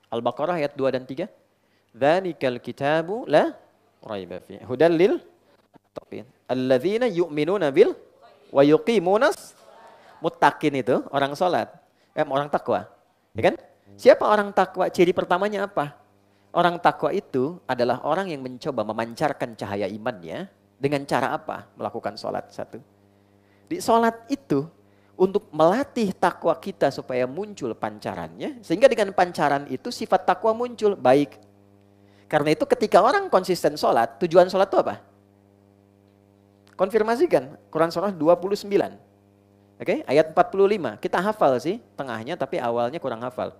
Al-Baqarah ayat 2 dan 3. Dzalikal kitabu la raiba fihi hudal lil muttaqin. Alladzina yu'minuna bil wa yuqimunas muttaqin itu orang sholat. Orang takwa, ya kan? Siapa orang takwa? Ciri pertamanya apa? Orang takwa itu adalah orang yang mencoba memancarkan cahaya imannya dengan cara apa? Melakukan sholat satu. Di sholat itu untuk melatih takwa kita supaya muncul pancarannya, sehingga dengan pancaran itu sifat takwa muncul baik. Karena itu ketika orang konsisten sholat, tujuan sholat itu apa? Konfirmasikan, Quran surah 29. Oke, ayat 45. Kita hafal sih tengahnya tapi awalnya kurang hafal.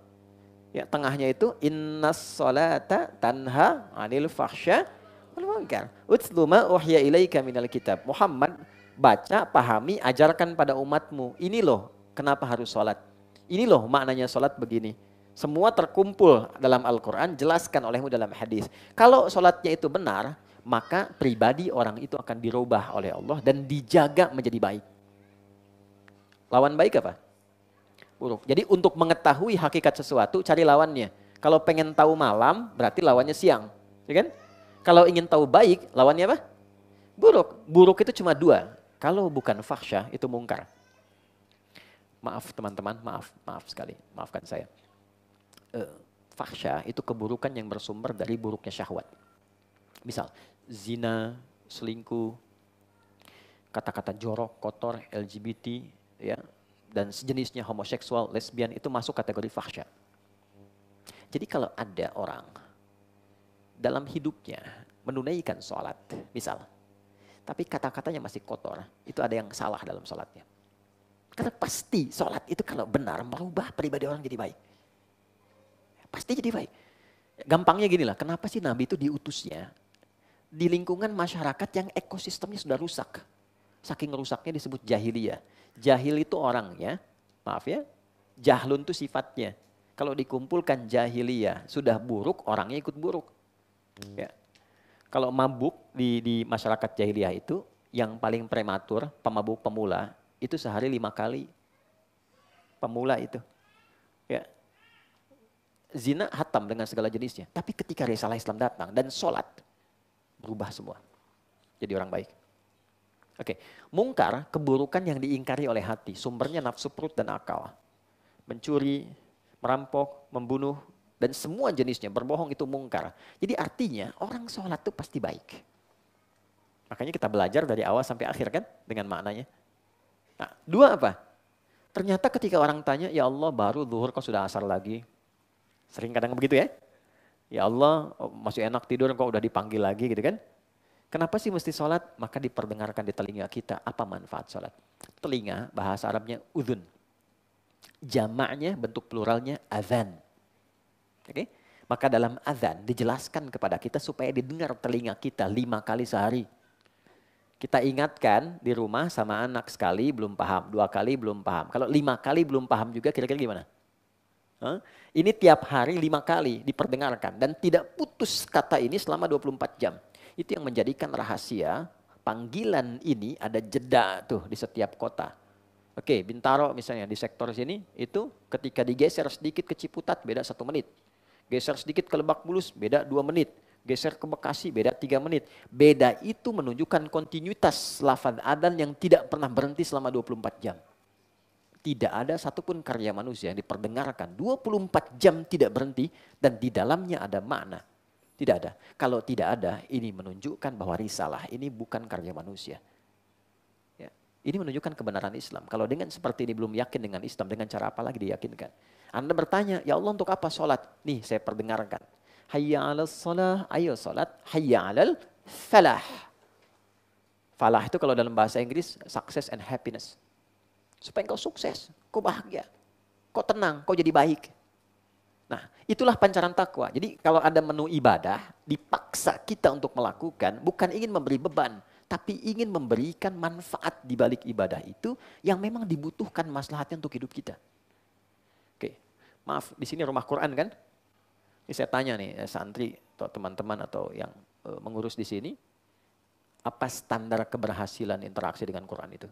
Ya, tengahnya itu innas sholata tanha 'anil fahsya wal munkar. Utlu ma uhya ilaika minal kitab. Muhammad, baca, pahami, ajarkan pada umatmu. Ini loh kenapa harus sholat. Ini loh maknanya sholat begini. Semua terkumpul dalam Al-Quran, jelaskan olehmu dalam hadis. Kalau sholatnya itu benar, maka pribadi orang itu akan dirubah oleh Allah dan dijaga menjadi baik. Lawan baik apa? Buruk. Jadi untuk mengetahui hakikat sesuatu, cari lawannya. Kalau pengen tahu malam, berarti lawannya siang. Ya kan? Kalau ingin tahu baik, lawannya apa? Buruk. Buruk itu cuma dua. Kalau bukan fahsya, itu mungkar. Maaf teman-teman, maaf sekali. Maafkan saya. Fahsya itu keburukan yang bersumber dari buruknya syahwat. Misal, zina, selingkuh, kata-kata jorok, kotor, LGBT, ya, dan sejenisnya homoseksual, lesbian itu masuk kategori fahsya. Jadi kalau ada orang dalam hidupnya menunaikan sholat, misal, tapi kata-katanya masih kotor, itu ada yang salah dalam sholatnya. Karena pasti sholat itu kalau benar merubah pribadi orang jadi baik. Pasti jadi baik. Gampangnya gini lah, kenapa sih Nabi itu diutusnya di lingkungan masyarakat yang ekosistemnya sudah rusak. Saking rusaknya disebut jahiliyah. Jahil itu orangnya, maaf ya, jahlun itu sifatnya. Kalau dikumpulkan jahiliyah sudah buruk, orangnya ikut buruk. Ya. Kalau mabuk di masyarakat jahiliyah itu, yang paling prematur, pemabuk pemula, itu sehari 5 kali. Pemula itu. Ya. Zina hatam dengan segala jenisnya. Tapi ketika risalah Islam datang dan sholat, berubah semua. Jadi orang baik. Oke, mungkar keburukan yang diingkari oleh hati, sumbernya nafsu perut dan akal. Mencuri, merampok, membunuh, dan semua jenisnya, berbohong itu mungkar. Jadi artinya orang sholat itu pasti baik. Makanya kita belajar dari awal sampai akhir kan dengan maknanya. Nah, dua apa? Ternyata ketika orang tanya, ya Allah baru zuhur kok sudah asar lagi. Sering kadang begitu ya. Ya Allah masih enak tidur kok udah dipanggil lagi gitu kan. Kenapa sih mesti sholat? Maka diperdengarkan di telinga kita. Apa manfaat sholat? Telinga bahasa Arabnya udhun. Jamaknya bentuk pluralnya azan. Oke? Maka dalam azan dijelaskan kepada kita supaya didengar telinga kita 5 kali sehari. Kita ingatkan di rumah sama anak sekali belum paham, 2 kali belum paham. Kalau 5 kali belum paham juga kira-kira gimana? Ini tiap hari 5 kali diperdengarkan dan tidak putus kata ini selama 24 jam. Itu yang menjadikan rahasia panggilan ini ada jeda tuh di setiap kota. Oke, Bintaro misalnya di sektor sini itu ketika digeser sedikit ke Ciputat beda 1 menit. Geser sedikit ke Lebak Bulus beda 2 menit. Geser ke Bekasi beda 3 menit. Beda itu menunjukkan kontinuitas lafaz adzan yang tidak pernah berhenti selama 24 jam. Tidak ada satupun karya manusia yang diperdengarkan 24 jam tidak berhenti dan di dalamnya ada makna. Tidak ada. Kalau tidak ada, ini menunjukkan bahwa risalah ini bukan karya manusia. Ya. Ini menunjukkan kebenaran Islam. Kalau dengan seperti ini belum yakin dengan Islam, dengan cara apa lagi diyakinkan? Anda bertanya, ya Allah untuk apa sholat? Nih saya perdengarkan. Hayya 'alal shalah, ayo sholat. Hayya 'alal falah. Falah itu kalau dalam bahasa Inggris, success and happiness. Supaya engkau sukses, kau bahagia, kau tenang, kau jadi baik. Nah, itulah pancaran takwa. Jadi kalau ada menu ibadah, dipaksa kita untuk melakukan, bukan ingin memberi beban, tapi ingin memberikan manfaat di balik ibadah itu yang memang dibutuhkan maslahatnya untuk hidup kita. Oke, maaf, di sini rumah Quran kan? Ini saya tanya nih, santri atau teman-teman atau yang mengurus di sini, apa standar keberhasilan interaksi dengan Quran itu?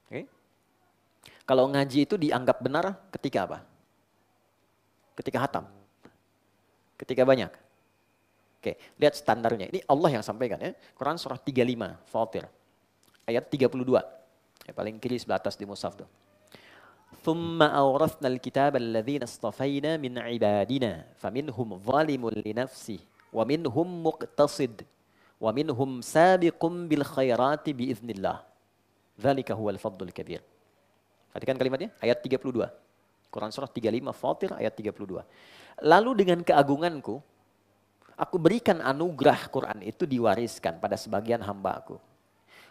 Oke. Kalau ngaji itu dianggap benar ketika apa? Ketika hatam. Ketika banyak. Oke, lihat standarnya. Ini Allah yang sampaikan ya. Quran surah 35, Fatir. Ayat 32. Ya, paling kiri sebelah atas di mushaf tuh. Thumma awrathna al-kitaba alladhina istafayna min ibadina faminhum zalimun li nafsihi wa minhum muqtasid wa minhum sabiqun bil khairati bi idznillah. Dzalika huwal fadlul kabir. Perhatikan kalimatnya, ayat 32. Quran surah 35 Fatir ayat 32. Lalu dengan keagunganku, aku berikan anugerah Quran itu diwariskan pada sebagian hamba-Ku.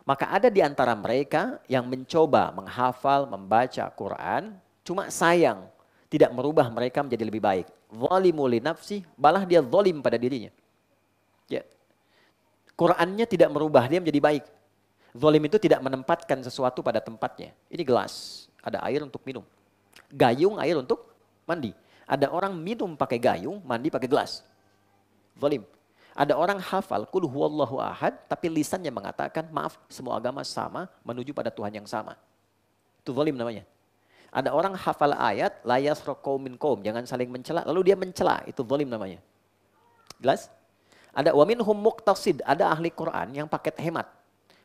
Maka ada di antara mereka yang mencoba menghafal, membaca Quran, cuma sayang tidak merubah mereka menjadi lebih baik. Zalimu li nafsi, malah dia zalim pada dirinya. Ya. Qurannya tidak merubah dia menjadi baik. Zalim itu tidak menempatkan sesuatu pada tempatnya. Ini gelas, ada air untuk minum. Gayung, air untuk mandi. Ada orang minum pakai gayung, mandi pakai gelas. Zalim. Ada orang hafal, Qul huwallahu ahad, tapi lisannya mengatakan, maaf, semua agama sama, menuju pada Tuhan yang sama. Itu zalim namanya. Ada orang hafal ayat, la yasraq qaumin qaum, jangan saling mencela, lalu dia mencela, itu zalim namanya. Jelas? Ada wa minhum muqtasid, ada ahli Quran yang paket hemat.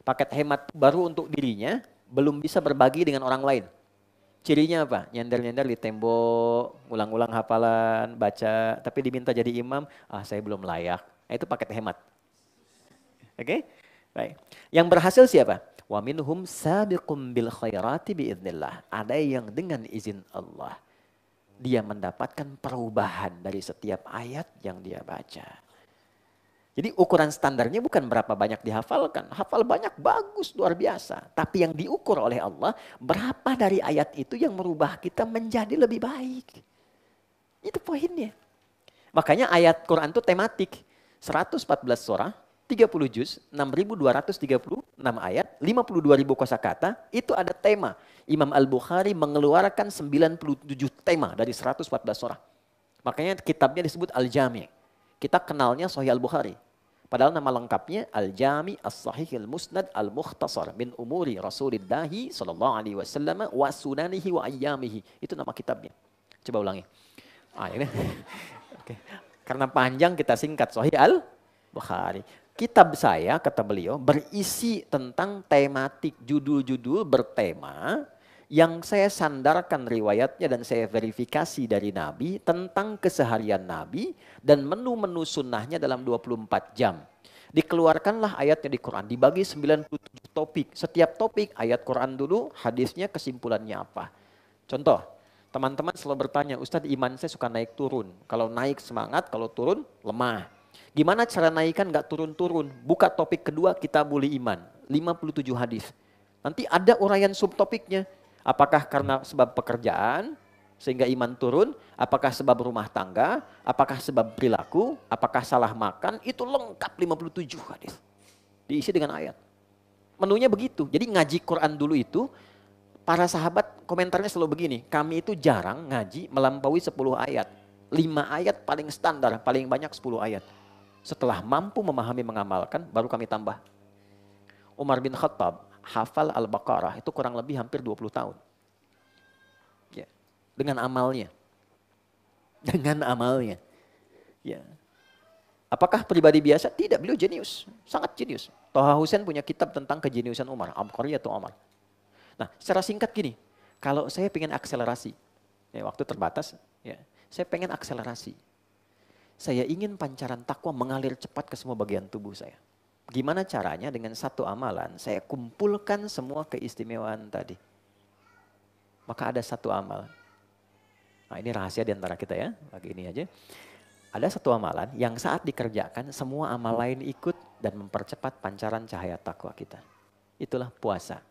Paket hemat baru untuk dirinya, belum bisa berbagi dengan orang lain. Cirinya apa? Nyender-nyender di tembok, ulang-ulang hafalan, baca, tapi diminta jadi imam, saya belum layak. Nah, itu paket hemat. Oke? Baik. Yang berhasil siapa? Wa minhum sabiqum bil khairati biiznillah. Ada yang dengan izin Allah, dia mendapatkan perubahan dari setiap ayat yang dia baca. Jadi ukuran standarnya bukan berapa banyak dihafalkan. Hafal banyak, bagus, luar biasa. Tapi yang diukur oleh Allah, berapa dari ayat itu yang merubah kita menjadi lebih baik. Itu poinnya. Makanya ayat Quran itu tematik. 114 surah, 30 juz, 6.236 ayat, 52.000 kosakata, itu ada tema. Imam Al-Bukhari mengeluarkan 97 tema dari 114 surah. Makanya kitabnya disebut Al-Jami'. Kita kenalnya Sahih Al-Bukhari. Padahal nama lengkapnya Al-Jami' As-Sahih Al-Musnad Al-Mukhtasar min umuri Rasulillahi sallallahu alaihi wasallam wa sunanihi wa ayyamihi. Itu nama kitabnya. Coba ulangi. Ini. Oke. Karena panjang kita singkat Sahih Al-Bukhari. Kitab saya, kata beliau, berisi tentang tematik, judul-judul bertema yang saya sandarkan riwayatnya dan saya verifikasi dari Nabi tentang keseharian Nabi dan menu-menu sunnahnya dalam 24 jam. Dikeluarkanlah ayatnya di Quran, dibagi 97 topik. Setiap topik ayat Quran dulu, hadisnya kesimpulannya apa. Contoh, teman-teman selalu bertanya, Ustadz iman saya suka naik turun. Kalau naik semangat, kalau turun lemah. Gimana cara naikkan nggak turun-turun? Buka topik kedua, Kitabul Iman. 57 hadis. Nanti ada uraian subtopiknya. Apakah karena sebab pekerjaan, sehingga iman turun, apakah sebab rumah tangga, apakah sebab perilaku, apakah salah makan, itu lengkap 57 hadis. Diisi dengan ayat. Menunya begitu. Jadi ngaji Quran dulu itu, para sahabat komentarnya selalu begini, kami itu jarang ngaji melampaui 10 ayat. 5 ayat paling standar, paling banyak 10 ayat. Setelah mampu memahami, mengamalkan, baru kami tambah. Umar bin Khattab hafal Al-Baqarah itu kurang lebih hampir 20 tahun. Ya, dengan amalnya. Dengan amalnya. Ya. Apakah pribadi biasa? Tidak, beliau jenius, sangat jenius. Toha Hussein punya kitab tentang kejeniusan Umar, Abqari atau Umar. Nah, secara singkat gini, kalau saya pengen akselerasi, ya waktu terbatas, ya, saya pengen akselerasi. Saya ingin pancaran takwa mengalir cepat ke semua bagian tubuh saya. Gimana caranya? Dengan satu amalan, saya kumpulkan semua keistimewaan tadi. Maka ada satu amal. Nah ini rahasia di antara kita ya, bagi ini aja. Ada satu amalan yang saat dikerjakan, semua amal lain ikut dan mempercepat pancaran cahaya takwa kita. Itulah puasa.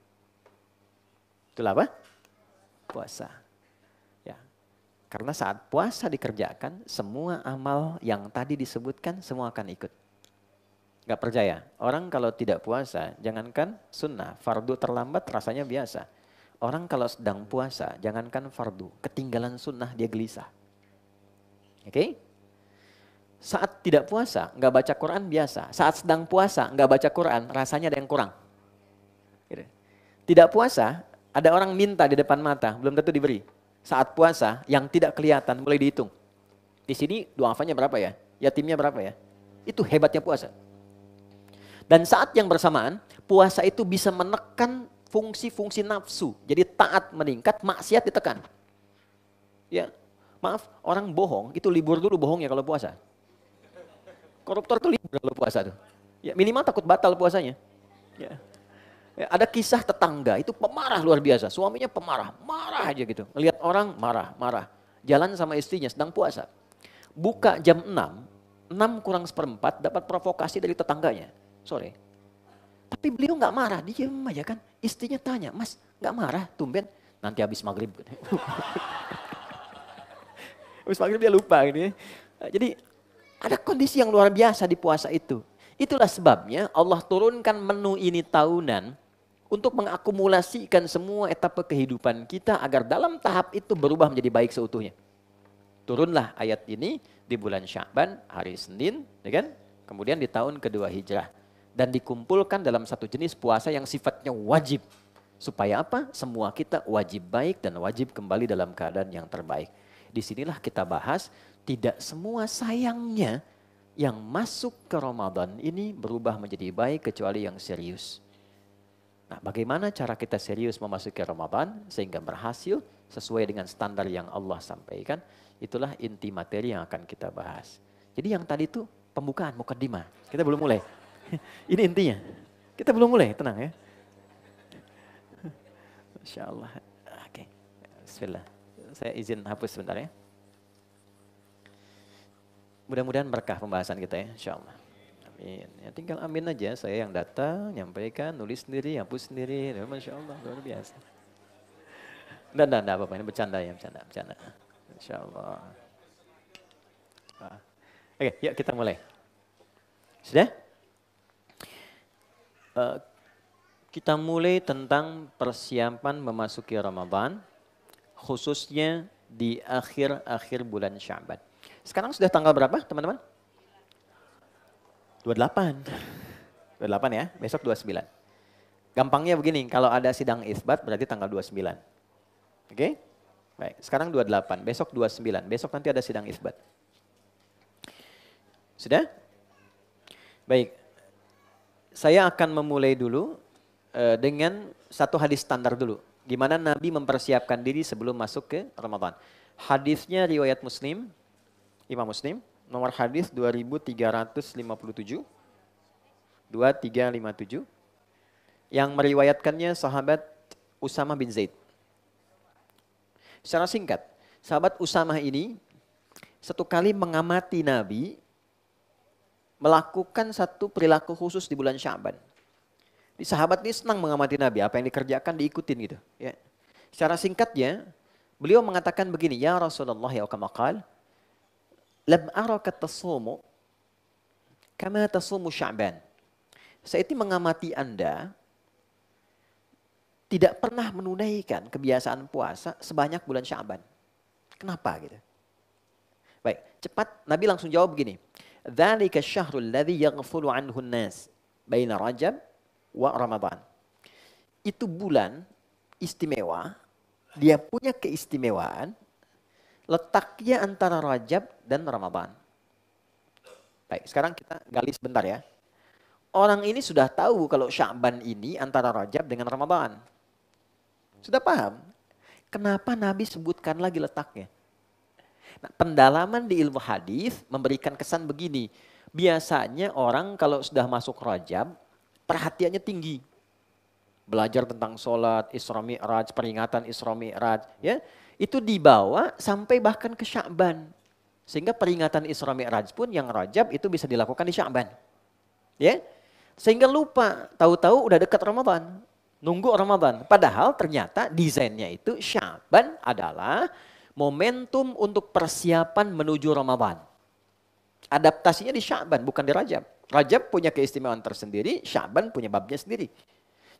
Itulah apa? Puasa. Ya. Karena saat puasa dikerjakan, semua amal yang tadi disebutkan semua akan ikut. Gak percaya? Orang kalau tidak puasa, jangankan sunnah, fardu terlambat rasanya biasa. Orang kalau sedang puasa, jangankan fardu, ketinggalan sunnah dia gelisah. Oke? Saat tidak puasa, gak baca Quran biasa. Saat sedang puasa, gak baca Quran, rasanya ada yang kurang. Tidak puasa, ada orang minta di depan mata, belum tentu diberi. Saat puasa, yang tidak kelihatan mulai dihitung. Di sini du'afanya berapa ya? Yatimnya berapa ya? Itu hebatnya puasa. Dan saat yang bersamaan, puasa itu bisa menekan fungsi-fungsi nafsu. Jadi taat meningkat, maksiat ditekan. Ya, maaf, orang bohong, itu libur dulu bohongnya kalau puasa. Koruptor itu libur kalau puasa tuh. Ya, minimal takut batal puasanya. Ya. Ya, ada kisah tetangga, itu pemarah luar biasa. Suaminya pemarah, marah aja gitu. Lihat orang, marah. Jalan sama istrinya, sedang puasa. Buka jam 6, 6 kurang seperempat, dapat provokasi dari tetangganya. Sore. Tapi beliau nggak marah, dia diam aja kan. Istrinya tanya, Mas nggak marah, tumben? Nanti habis maghrib. Habis maghrib dia lupa gitu ya. Jadi ada kondisi yang luar biasa di puasa itu. Itulah sebabnya Allah turunkan menu ini tahunan untuk mengakumulasikan semua etapa kehidupan kita agar dalam tahap itu berubah menjadi baik seutuhnya. Turunlah ayat ini di bulan Sya'ban, hari Senin, ya kan? Kemudian di tahun kedua Hijrah. Dan dikumpulkan dalam satu jenis puasa yang sifatnya wajib. Supaya apa? Semua kita wajib baik dan wajib kembali dalam keadaan yang terbaik. Disinilah kita bahas, tidak semua sayangnya yang masuk ke Ramadan ini berubah menjadi baik kecuali yang serius. Nah, bagaimana cara kita serius memasuki Ramadan sehingga berhasil sesuai dengan standar yang Allah sampaikan? Itulah inti materi yang akan kita bahas. Jadi yang tadi itu pembukaan, mukaddimah. Kita belum mulai. Ini intinya. Kita belum mulai, tenang ya. Masya Allah. Oke. Bismillah. Saya izin hapus sebentar ya. Mudah-mudahan berkah pembahasan kita ya, insya Allah. Amin. Ya, tinggal amin aja, saya yang datang, nyampaikan, nulis sendiri, hapus sendiri. Ya, Masya Allah, luar biasa. Enggak apa-apa, ini bercanda ya, bercanda. Insya Allah. Oke, yuk kita mulai. Sudah? Kita mulai tentang persiapan memasuki Ramadan, khususnya di akhir-akhir bulan Sya'ban. Sekarang sudah tanggal berapa teman-teman? 28. 28 ya, besok 29. Gampangnya begini, kalau ada sidang isbat berarti tanggal 29. Oke? Baik, sekarang 28, besok 29. Besok nanti ada sidang isbat. Sudah? Baik. Saya akan memulai dulu dengan satu hadis standar dulu. Gimana Nabi mempersiapkan diri sebelum masuk ke Ramadan. Hadisnya riwayat Muslim, Imam Muslim, nomor hadis 2357. 2357. Yang meriwayatkannya sahabat Usamah bin Zaid. Secara singkat, sahabat Usamah ini satu kali mengamati Nabi melakukan satu perilaku khusus di bulan Sya'ban. Di sahabat ini senang mengamati Nabi, apa yang dikerjakan diikutin gitu. Ya. Secara singkatnya, beliau mengatakan begini, ya Rasulullah ya kama qala, lam araka tasumu kama tasumu Sya'ban. Saya itu mengamati Anda tidak pernah menunaikan kebiasaan puasa sebanyak bulan Sya'ban. Kenapa gitu? Baik, cepat Nabi langsung jawab begini. Dzalika syahrul ladzi yaghfulu anhu an-nas baina Rajab wa Ramadan. Itu bulan istimewa, dia punya keistimewaan letaknya antara Rajab dan Ramadan. Baik, sekarang kita gali sebentar ya. Orang ini sudah tahu kalau Sya'ban ini antara Rajab dengan Ramadan. Sudah paham? Kenapa Nabi sebutkan lagi letaknya? Nah, pendalaman di ilmu hadis memberikan kesan begini. Biasanya orang kalau sudah masuk Rajab, perhatiannya tinggi. Belajar tentang sholat, Isra Mi'raj, peringatan Isra Mi'raj. Ya, itu dibawa sampai bahkan ke Sya'ban. Sehingga peringatan Isra Mi'raj pun yang Rajab itu bisa dilakukan di Sya'ban. Ya, sehingga lupa, tahu-tahu udah dekat Ramadan. Nunggu Ramadan. Padahal ternyata desainnya itu Sya'ban adalah momentum untuk persiapan menuju Ramadan. Adaptasinya di Sya'ban, bukan di Rajab. Rajab punya keistimewaan tersendiri, Sya'ban punya babnya sendiri.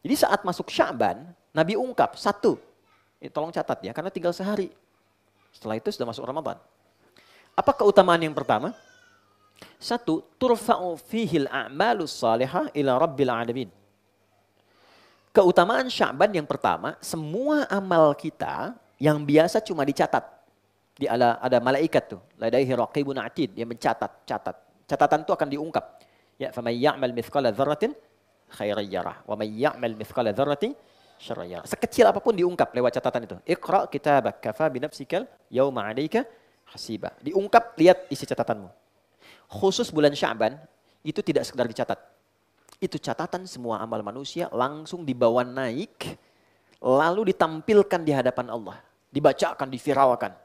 Jadi saat masuk Sya'ban, Nabi ungkap, satu, tolong catat ya, karena tinggal sehari. Setelah itu sudah masuk Ramadan. Apa keutamaan yang pertama? Satu, turfa'u fihil a'malus salihah ila rabbil alamin. Keutamaan Sya'ban yang pertama, semua amal kita yang biasa cuma dicatat. Ada malaikat tuh, ladaihi raqibun atid, dia mencatat, catatan itu akan diungkap. Ya, faman ya'mal mithqala dzarratin khairan yarah, wa man ya'mal mithqala dzarratin syarran yarah. Sekecil apapun diungkap lewat catatan itu. Iqra kitabak kafa bi nafsikal yauma 'alaika hasiba. Diungkap, lihat isi catatanmu. Khusus bulan Sya'ban itu tidak sekedar dicatat. Itu catatan semua amal manusia langsung dibawa naik, lalu ditampilkan di hadapan Allah. Dibacakan, diviralkan.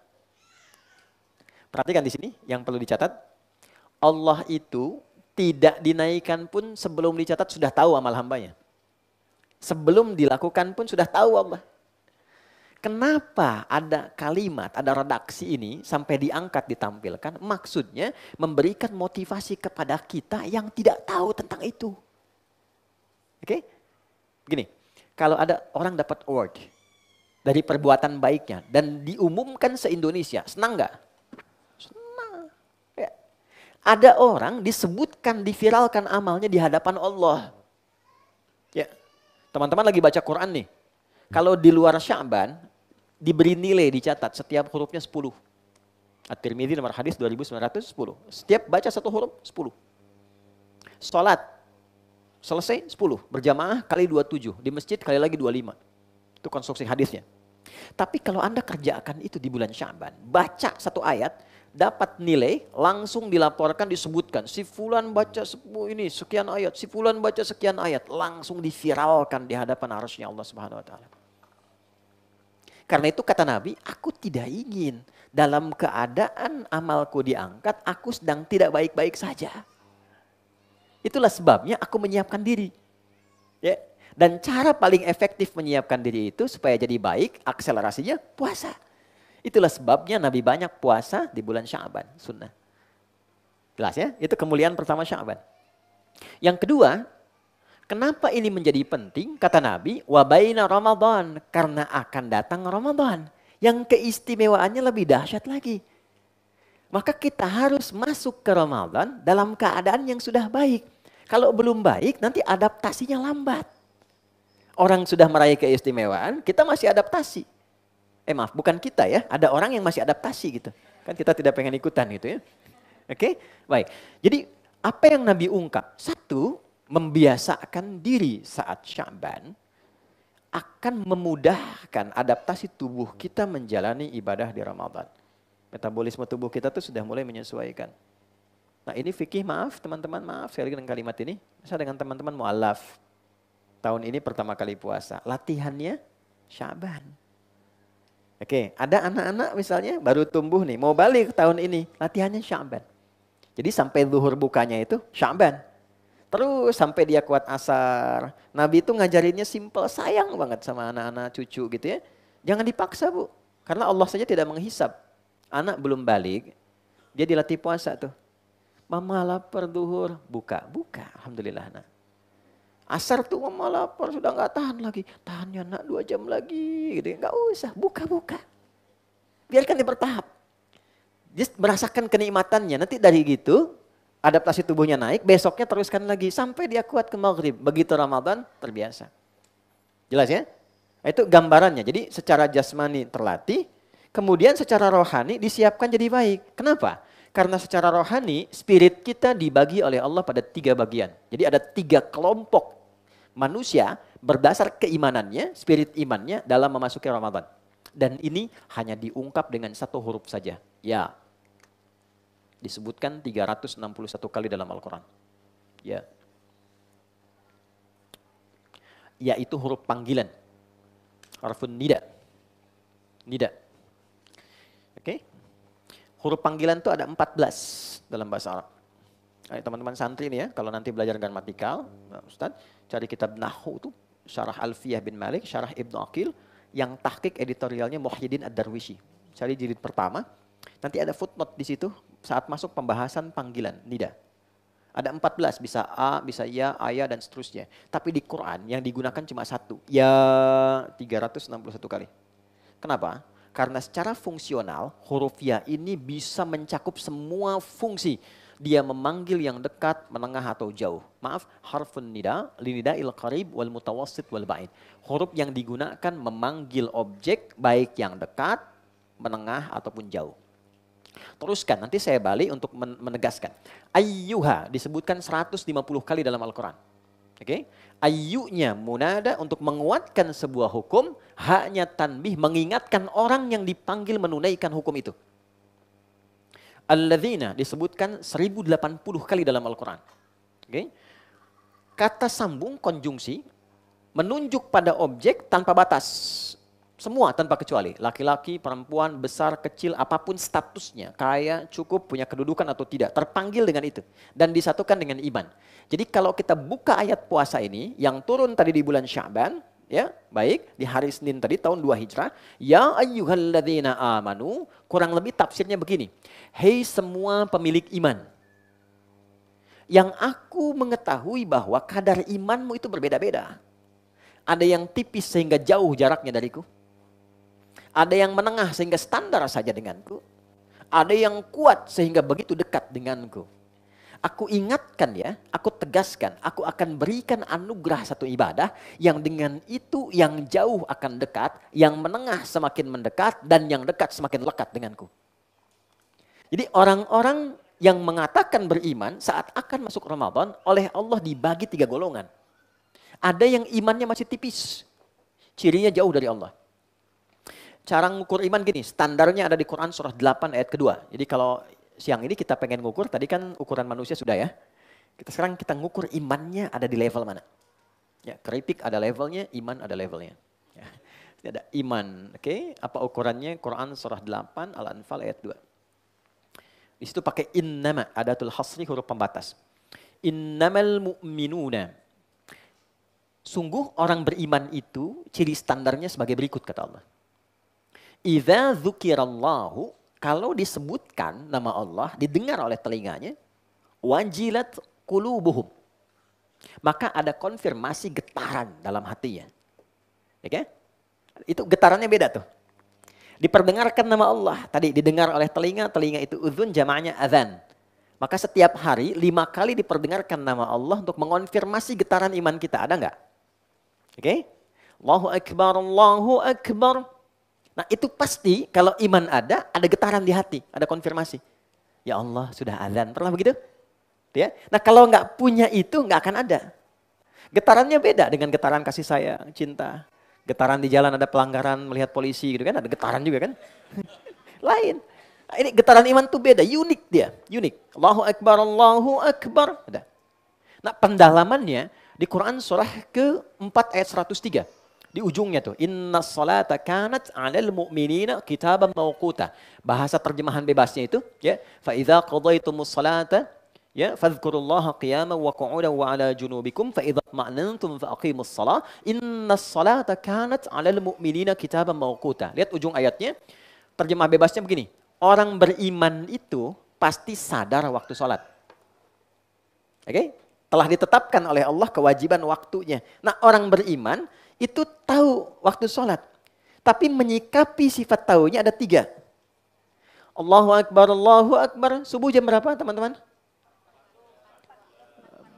Perhatikan di sini yang perlu dicatat. Allah itu tidak dinaikkan pun sebelum dicatat sudah tahu amal hambanya. Sebelum dilakukan pun sudah tahu Allah. Kenapa ada kalimat, ada redaksi ini sampai diangkat, ditampilkan? Maksudnya memberikan motivasi kepada kita yang tidak tahu tentang itu. Oke? Begini, kalau ada orang dapat award dari perbuatan baiknya dan diumumkan se-Indonesia, senang nggak? Senang. Ya. Ada orang disebutkan, diviralkan amalnya di hadapan Allah. Ya, teman-teman lagi baca Quran nih. Kalau di luar Sya'ban, diberi nilai, dicatat setiap hurufnya 10. At-Tirmidzi nomor hadis 2910. Setiap baca satu huruf 10. Salat selesai 10, berjamaah kali 27, di masjid kali lagi 25. Itu konstruksi hadisnya. Tapi kalau Anda kerjakan itu di bulan Sya'ban, baca satu ayat, dapat nilai, langsung dilaporkan, disebutkan. Si fulan baca ini sekian ayat, si fulan baca sekian ayat, langsung diviralkan di hadapan arsy Allah Subhanahu wa taala. Karena itu kata Nabi, aku tidak ingin dalam keadaan amalku diangkat, aku sedang tidak baik-baik saja. Itulah sebabnya aku menyiapkan diri. Ya. Dan cara paling efektif menyiapkan diri itu supaya jadi baik, akselerasinya puasa. Itulah sebabnya Nabi banyak puasa di bulan Sya'ban, sunnah. Jelas ya? Itu kemuliaan pertama Sya'ban. Yang kedua, kenapa ini menjadi penting? Kata Nabi, wa baina Ramadan, karena akan datang Ramadan. Yang keistimewaannya lebih dahsyat lagi. Maka kita harus masuk ke Ramadan dalam keadaan yang sudah baik. Kalau belum baik, nanti adaptasinya lambat. Orang sudah meraih keistimewaan, kita masih adaptasi. Maaf, bukan kita ya, ada orang yang masih adaptasi gitu. Kan kita tidak pengen ikutan gitu ya. Oke, baik. Jadi apa yang Nabi ungkap? Satu, membiasakan diri saat Sya'ban akan memudahkan adaptasi tubuh kita menjalani ibadah di Ramadan. Metabolisme tubuh kita tuh sudah mulai menyesuaikan. Nah ini fikih, maaf teman-teman, maaf sekali dengan kalimat ini. Saya dengan teman-teman mu'alaf. Tahun ini pertama kali puasa. Latihannya Sya'ban. Oke, ada anak-anak misalnya baru tumbuh nih, mau balik tahun ini. Latihannya Sya'ban. Jadi sampai zuhur bukanya itu Sya'ban. Terus sampai dia kuat asar. Nabi itu ngajarinnya simple, sayang banget sama anak-anak cucu gitu ya. Jangan dipaksa bu, karena Allah saja tidak menghisap. Anak belum balik, dia dilatih puasa tuh. Mama lapar duhur, buka, alhamdulillah nak. Asar tuh mama lapar, sudah nggak tahan lagi. Tahannya nak 2 jam lagi, gitu. Nggak usah, buka. Biarkan dia bertahap. Dia merasakan kenikmatannya, nanti dari gitu, adaptasi tubuhnya naik, besoknya teruskan lagi. Sampai dia kuat ke maghrib, begitu Ramadan terbiasa. Jelas ya? Itu gambarannya, jadi secara jasmani terlatih, kemudian secara rohani disiapkan jadi baik. Kenapa? Karena secara rohani, spirit kita dibagi oleh Allah pada 3 bagian. Jadi ada 3 kelompok manusia berdasar keimanannya, spirit imannya dalam memasuki Ramadan. Dan ini hanya diungkap dengan 1 huruf saja. Ya. Disebutkan 361 kali dalam Al-Quran. Ya. Yaitu huruf panggilan. Harfun nida. Nida. Oke. Huruf panggilan itu ada 14 dalam bahasa Arab. Ayo teman-teman santri nih ya, kalau nanti belajar gramatikal, nah, Ustaz, cari kitab Nahwu itu, Syarah Alfiyah bin Malik, Syarah Ibnu Aqil, yang tahqiq editorialnya Muhyiddin Ad-Darwishi. Cari jilid pertama, nanti ada footnote di situ saat masuk pembahasan panggilan, nida. Ada 14, bisa A, bisa Ya, Ayah, dan seterusnya. Tapi di Quran yang digunakan cuma 1, Ya 361 kali. Kenapa? Karena secara fungsional, huruf Ya ini bisa mencakup semua fungsi. Dia memanggil yang dekat, menengah atau jauh. Maaf, harfun nida, linida'il qarib wal mutawassit wal ba'id. Huruf yang digunakan memanggil objek baik yang dekat, menengah ataupun jauh. Teruskan, nanti saya balik untuk menegaskan. Ayyuha disebutkan 150 kali dalam Al-Quran. Oke, ayyunya munada untuk menguatkan sebuah hukum, haknya tanbih mengingatkan orang yang dipanggil menunaikan hukum itu. Alladzina disebutkan 1080 kali dalam Al-Quran. Oke, kata sambung konjungsi menunjuk pada objek tanpa batas. Semua tanpa kecuali, laki-laki, perempuan, besar, kecil, apapun statusnya, kaya, cukup, punya kedudukan atau tidak, terpanggil dengan itu. Dan disatukan dengan iman. Jadi kalau kita buka ayat puasa ini, yang turun tadi di bulan Sya'ban, ya baik, di hari Senin tadi, tahun 2 Hijrah, ya ayyuhalladzina amanu, kurang lebih tafsirnya begini, hei semua pemilik iman, yang aku mengetahui bahwa kadar imanmu itu berbeda-beda. Ada yang tipis sehingga jauh jaraknya dariku. Ada yang menengah sehingga standar saja denganku. Ada yang kuat sehingga begitu dekat denganku. Aku ingatkan ya, aku tegaskan, aku akan berikan anugerah satu ibadah yang dengan itu yang jauh akan dekat, yang menengah semakin mendekat, dan yang dekat semakin lekat denganku. Jadi orang-orang yang mengatakan beriman saat akan masuk Ramadan oleh Allah dibagi 3 golongan. Ada yang imannya masih tipis, cirinya jauh dari Allah. Cara ngukur iman gini, standarnya ada di Quran surah 8 ayat kedua. Jadi kalau siang ini kita pengen ngukur, tadi kan ukuran manusia sudah ya. Sekarang kita ngukur imannya ada di level mana. Ya, keripik ada levelnya, iman ada levelnya. Ya, ini ada iman, oke? Apa ukurannya? Quran surah 8 Al-Anfal ayat 2. Di situ pakai innama, adatul hasri, huruf pembatas. Innamal mu'minuna. Sungguh orang beriman itu ciri standarnya sebagai berikut kata Allah. Idza dzukirallahu, kalau disebutkan nama Allah, didengar oleh telinganya, wajilat qulubuhum. Maka ada konfirmasi getaran dalam hatinya. Oke? Itu getarannya beda tuh. Diperdengarkan nama Allah, tadi didengar oleh telinga, telinga itu uzun, jamaahnya adzan. Maka setiap hari 5 kali diperdengarkan nama Allah untuk mengonfirmasi getaran iman kita, ada enggak? Oke? Allahu Akbar, Allahu Akbar. Nah itu pasti kalau iman ada getaran di hati, ada konfirmasi. Ya Allah sudah azan, pernah begitu? Ya. Nah kalau nggak punya itu nggak akan ada. Getarannya beda dengan getaran kasih sayang, cinta. Getaran di jalan ada pelanggaran, melihat polisi gitu kan, ada getaran juga kan. Lain. Ini getaran iman tuh beda, unik dia, unik. Allahu Akbar, Allahu Akbar. Ada. Nah pendalamannya di Quran surah ke-4 ayat 103. Di ujungnya tuh, inna salata kanat 'alal mu'minina kitaban mawquta. Bahasa terjemahan bebasnya itu, ya, fa idza qadaytumus salata ya fadhkurullaha qiyaman wa qu'udan wa 'ala junubikum fa idza ma'nantum fa aqimus shalah innas salata kanat 'alal mu'minina kitaban mawquta. Lihat ujung ayatnya, terjemah bebasnya begini. Orang beriman itu pasti sadar waktu sholat. Oke? Telah ditetapkan oleh Allah kewajiban waktunya. Nah orang beriman itu tahu waktu sholat. Tapi menyikapi sifat tahunya ada 3. Allahu Akbar, Allahu Akbar. Subuh jam berapa teman-teman?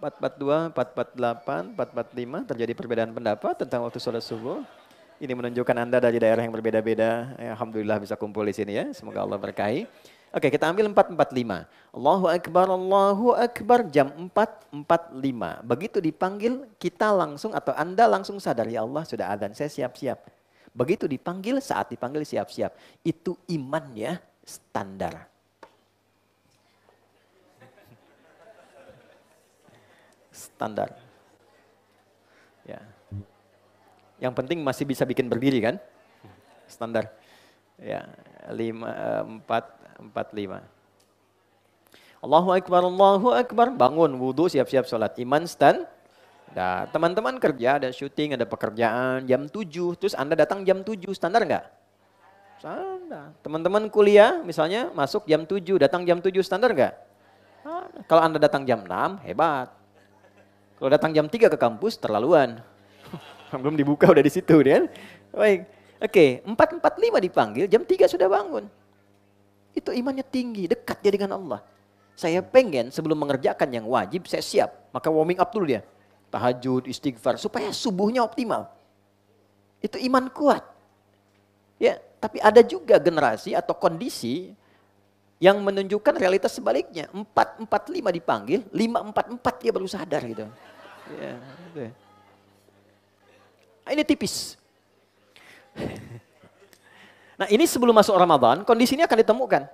4.42, 4.48, 4.45. Terjadi perbedaan pendapat tentang waktu sholat subuh. Ini menunjukkan Anda dari daerah yang berbeda-beda. Ya, alhamdulillah bisa kumpul di sini ya. Semoga Allah berkahi. Oke, kita ambil 4.45. Allahu Akbar, jam 4.45. Begitu dipanggil, kita langsung atau Anda langsung sadar, ya Allah sudah adzan, saya siap-siap. Begitu dipanggil, saat dipanggil siap-siap. Itu imannya standar. Standar. Ya. Yang penting masih bisa bikin berdiri kan? Standar. Ya, 4.45. Allahu Akbar, bangun, wudhu, siap-siap sholat. Iman stand. Nah, teman-teman kerja, ada syuting, ada pekerjaan, jam 7. Terus Anda datang jam 7, standar nggak? Standar. Teman-teman kuliah, misalnya masuk jam 7, datang jam 7, standar nggak? Kalau Anda datang jam 6, hebat. Kalau datang jam 3 ke kampus, terlaluan. Belum dibuka, udah di situ. Kan? Baik. Oke, 4.45 dipanggil, jam 3 sudah bangun. Itu imannya tinggi, dekat dia dengan Allah. Saya pengen sebelum mengerjakan yang wajib, saya siap. Maka warming up dulu dia. Tahajud, istighfar, supaya subuhnya optimal. Itu iman kuat. Ya, tapi ada juga generasi atau kondisi yang menunjukkan realitas sebaliknya. 4.45 dipanggil, 5.44 dia baru sadar gitu. Ya, gitu. Ini tipis. Nah ini sebelum masuk Ramadan, kondisi ini akan ditemukan.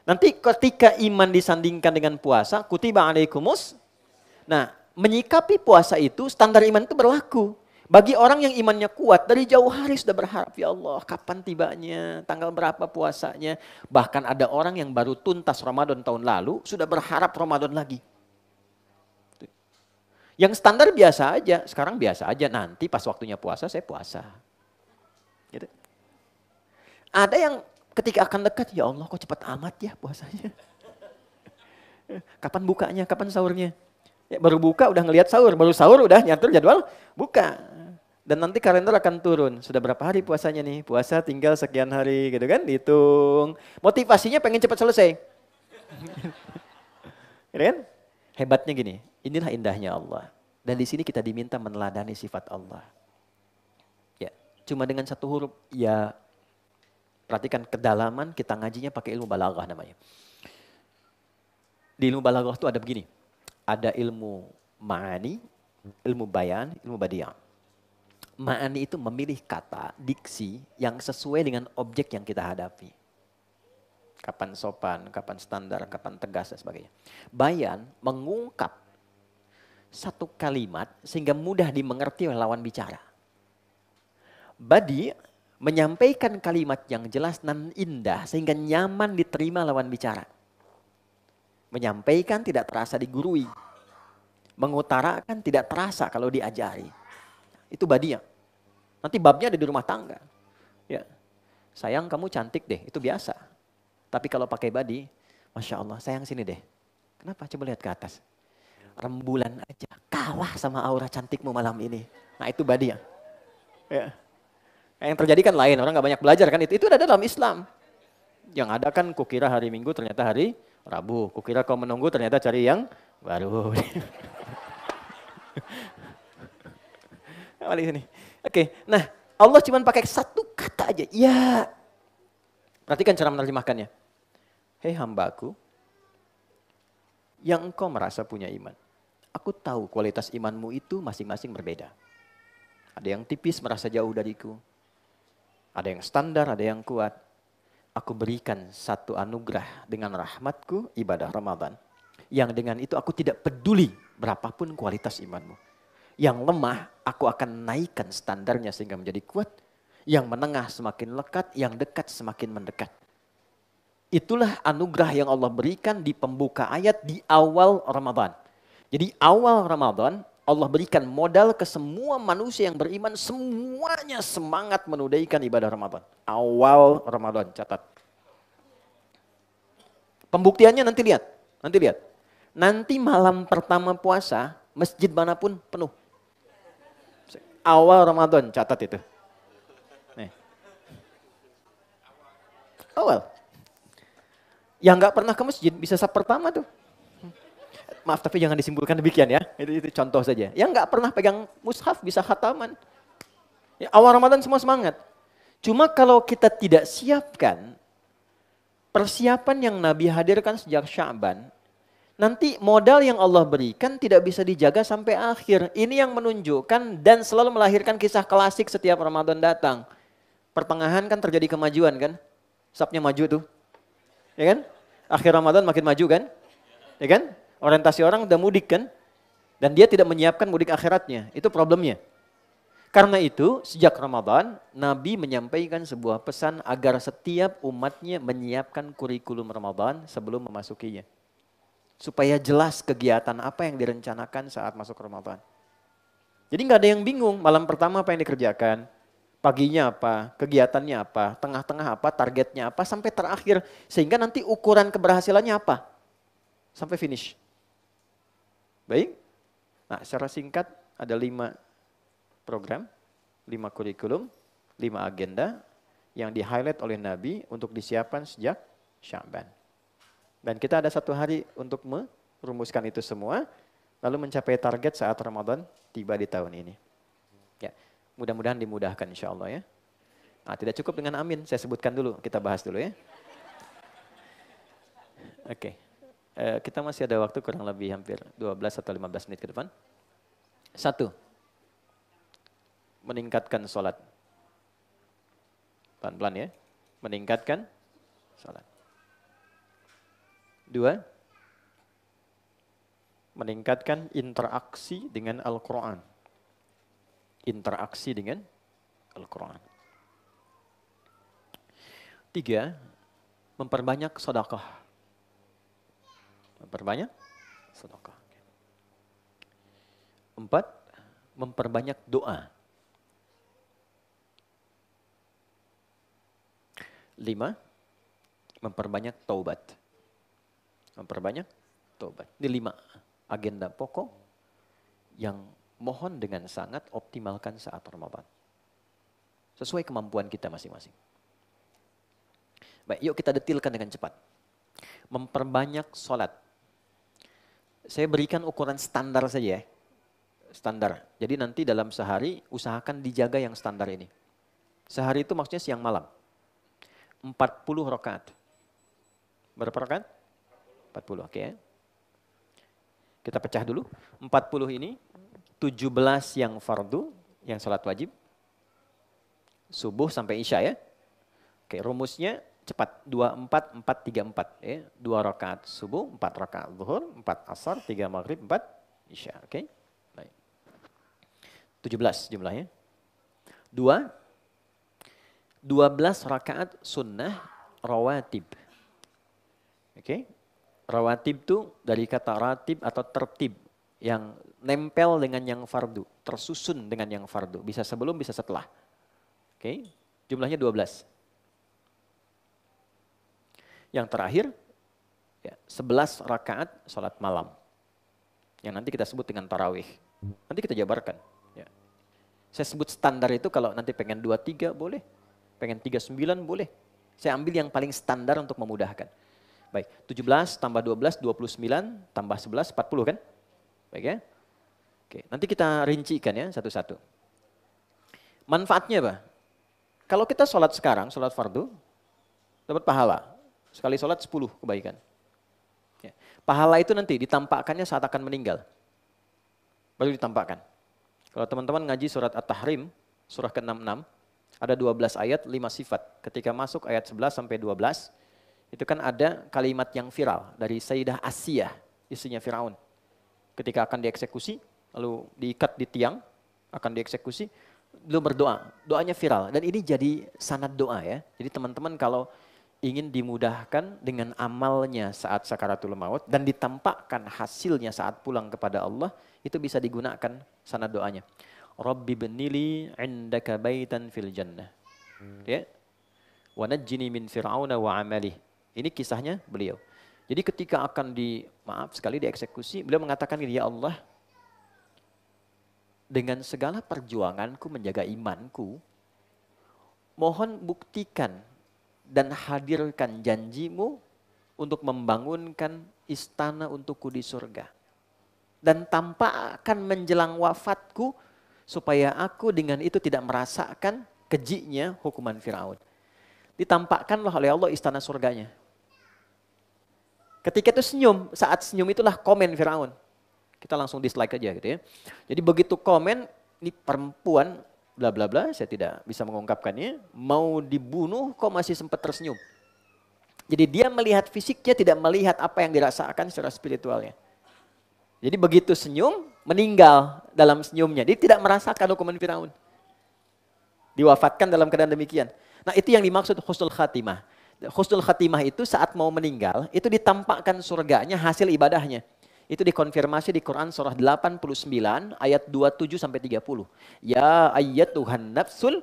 Nanti ketika iman disandingkan dengan puasa, kutiba alaikumus. Nah, menyikapi puasa itu, standar iman itu berlaku. Bagi orang yang imannya kuat, dari jauh hari sudah berharap, ya Allah kapan tibanya, tanggal berapa puasanya. Bahkan ada orang yang baru tuntas Ramadan tahun lalu, sudah berharap Ramadan lagi. Yang standar biasa aja, sekarang biasa aja, nanti pas waktunya puasa, saya puasa. Gitu. Ada yang ketika akan dekat, ya Allah kok cepat amat ya puasanya. Kapan bukanya, kapan sahurnya. Ya, baru buka udah ngelihat sahur, baru sahur udah nyatur jadwal buka. Dan nanti kalender akan turun, sudah berapa hari puasanya nih, puasa tinggal sekian hari gitu kan, dihitung. Motivasinya pengen cepat selesai. Gitu kan? Hebatnya gini, inilah indahnya Allah. Dan di sini kita diminta meneladani sifat Allah. Ya, cuma dengan satu huruf, ya. Perhatikan kedalaman, kita ngajinya pakai ilmu balaghah namanya. Di ilmu balaghah itu ada begini. Ada ilmu ma'ani, ilmu bayan, ilmu badiah. Ma'ani itu memilih kata, diksi yang sesuai dengan objek yang kita hadapi. Kapan sopan, kapan standar, kapan tegas dan sebagainya. Bayan mengungkap satu kalimat sehingga mudah dimengerti oleh lawan bicara. Badi menyampaikan kalimat yang jelas dan indah sehingga nyaman diterima lawan bicara. Menyampaikan tidak terasa digurui. Mengutarakan tidak terasa kalau diajari. Itu badiah. Nanti babnya ada di rumah tangga. Ya. Sayang kamu cantik deh, itu biasa. Tapi kalau pakai badi, Masya Allah sayang sini deh. Kenapa? Coba lihat ke atas. Rembulan aja, kalah sama aura cantikmu malam ini. Nah itu badiah. Ya. Yang terjadi kan lain, orang gak banyak belajar kan, itu ada dalam Islam. Yang ada kan kukira hari Minggu ternyata hari Rabu, kukira kau menunggu ternyata cari yang baru. Oke, nah Allah cuma pakai satu kata aja, ya. Perhatikan cara menerjemahkannya. Hei hambaku, yang engkau merasa punya iman. Aku tahu kualitas imanmu itu masing-masing berbeda. Ada yang tipis merasa jauh dariku. Ada yang standar, ada yang kuat. aku berikan satu anugerah dengan rahmatku, ibadah Ramadan. Yang dengan itu aku tidak peduli berapapun kualitas imanmu. Yang lemah, aku akan naikkan standarnya sehingga menjadi kuat. Yang menengah semakin lekat, yang dekat semakin mendekat. Itulah anugerah yang Allah berikan di pembuka ayat di awal Ramadan. Jadi awal Ramadan, Allah berikan modal ke semua manusia yang beriman, semuanya semangat menunaikan ibadah Ramadan. Awal Ramadan, catat. Pembuktiannya nanti lihat. Nanti malam pertama puasa, masjid manapun penuh. Awal Ramadan, catat itu. Nih. Awal. Yang nggak pernah ke masjid bisa sab pertama tuh. Maaf tapi jangan disimpulkan demikian ya. Itu contoh saja. Yang nggak pernah pegang mushaf bisa khataman. Ya, awal Ramadan semua semangat. Cuma kalau kita tidak siapkan persiapan yang Nabi hadirkan sejak Sya'ban, nanti modal yang Allah berikan tidak bisa dijaga sampai akhir. Ini yang menunjukkan dan selalu melahirkan kisah klasik setiap Ramadan datang. Pertengahan kan terjadi kemajuan kan. Sabnya maju tuh. Ya kan? Akhir Ramadan makin maju kan? Ya kan? Orientasi orang udah mudik kan? Dan dia tidak menyiapkan mudik akhiratnya. Itu problemnya. Karena itu sejak Ramadan Nabi menyampaikan sebuah pesan agar setiap umatnya menyiapkan kurikulum Ramadan sebelum memasukinya. Supaya jelas kegiatan apa yang direncanakan saat masuk Ramadan. Jadi nggak ada yang bingung malam pertama apa yang dikerjakan, paginya apa, kegiatannya apa, tengah-tengah apa, targetnya apa, sampai terakhir. Sehingga nanti ukuran keberhasilannya apa, sampai finish. Baik, nah secara singkat ada 5 program, 5 kurikulum, 5 agenda yang di-highlight oleh Nabi untuk disiapkan sejak Sya'ban. Dan kita ada 1 hari untuk merumuskan itu semua, lalu mencapai target saat Ramadan tiba di tahun ini. Ya, mudah-mudahan dimudahkan insya Allah ya. Nah, tidak cukup dengan amin, saya sebutkan dulu, kita bahas dulu ya. Oke, kita masih ada waktu kurang lebih hampir 12 atau 15 menit ke depan. 1, meningkatkan sholat. Pelan-pelan ya, meningkatkan sholat. 2, meningkatkan interaksi dengan Al-Quran. Interaksi dengan Al-Quran. 3, memperbanyak sedekah. Memperbanyak sedekah. 4, memperbanyak doa. 5, memperbanyak taubat. Memperbanyak taubat. Ini 5 agenda pokok yang mohon dengan sangat optimalkan saat Ramadan. Sesuai kemampuan kita masing-masing. Baik, yuk kita detilkan dengan cepat. Memperbanyak sholat. Saya berikan ukuran standar saja ya. Standar. Jadi nanti dalam sehari usahakan dijaga yang standar ini. Sehari itu maksudnya siang malam. 40 rakaat. Berapa rakaat? 40, oke ya. Kita pecah dulu. 40 ini 17 yang fardu, yang salat wajib. Subuh sampai isya ya. Oke, rumusnya cepat. 24, 4, 3, 4 ya. 2 rakaat subuh, 4 rakaat zuhur, 4 asar, 3 maghrib, 4 isya. Oke. Baik. 17 jumlahnya. 2, 12 rakaat sunnah rawatib. Oke. Rawatib itu dari kata ratib atau tertib yang nempel dengan yang fardu, tersusun dengan yang fardu, bisa sebelum bisa setelah. Oke, jumlahnya 12. Yang terakhir ya, 11 rakaat sholat malam. Yang nanti kita sebut dengan tarawih. Nanti kita jabarkan. Ya. Saya sebut standar itu kalau nanti pengen 23 boleh, pengen 39 boleh. Saya ambil yang paling standar untuk memudahkan. Baik, 17 tambah 12, 29, tambah 11, 40 kan? Baik ya? Oke, nanti kita rincikan ya satu-satu. Manfaatnya apa? Kalau kita sholat sekarang, sholat fardu, dapat pahala. Sekali sholat 10 kebaikan. Ya. Pahala itu nanti ditampakkannya saat akan meninggal. Baru ditampakkan. Kalau teman-teman ngaji surat At-Tahrim, surah ke-66, Ada 12 ayat, 5 sifat. Ketika masuk ayat 11 sampai 12, itu kan ada kalimat yang viral dari Sayyidah Asiyah, istrinya Firaun. Ketika akan dieksekusi, lalu diikat di tiang, akan dieksekusi, beliau berdoa. Doanya viral dan ini jadi sanad doa ya. Jadi teman-teman kalau ingin dimudahkan dengan amalnya saat sakaratul maut dan ditampakkan hasilnya saat pulang kepada Allah, itu bisa digunakan sanad doanya. Rabbi benili indaka baitan fil jannah. Ya. Wa najjini min fir'auna wa amalih. Ini kisahnya beliau. Jadi ketika akan dieksekusi, beliau mengatakan, ya Allah, dengan segala perjuanganku menjaga imanku, mohon buktikan dan hadirkan janjimu untuk membangunkan istana untukku di surga. Dan tampakkan menjelang wafatku, supaya aku dengan itu tidak merasakan kejiknya hukuman Firaun. Ditampakkanlah oleh Allah istana surganya. Ketika itu senyum, saat senyum itulah komen Firaun. Kita langsung dislike aja gitu ya. Jadi begitu komen, ini perempuan bla bla bla, saya tidak bisa mengungkapkannya, mau dibunuh kok masih sempat tersenyum. Jadi dia melihat fisiknya, tidak melihat apa yang dirasakan secara spiritualnya. Jadi begitu senyum, meninggal dalam senyumnya. Dia tidak merasakan hukuman Firaun. Diwafatkan dalam keadaan demikian. Nah itu yang dimaksud husnul khatimah. Husnul khatimah itu saat mau meninggal, itu ditampakkan surganya hasil ibadahnya. Itu dikonfirmasi di Quran surah 89 ayat 27 sampai 30. Ya ayyatuhan nafsul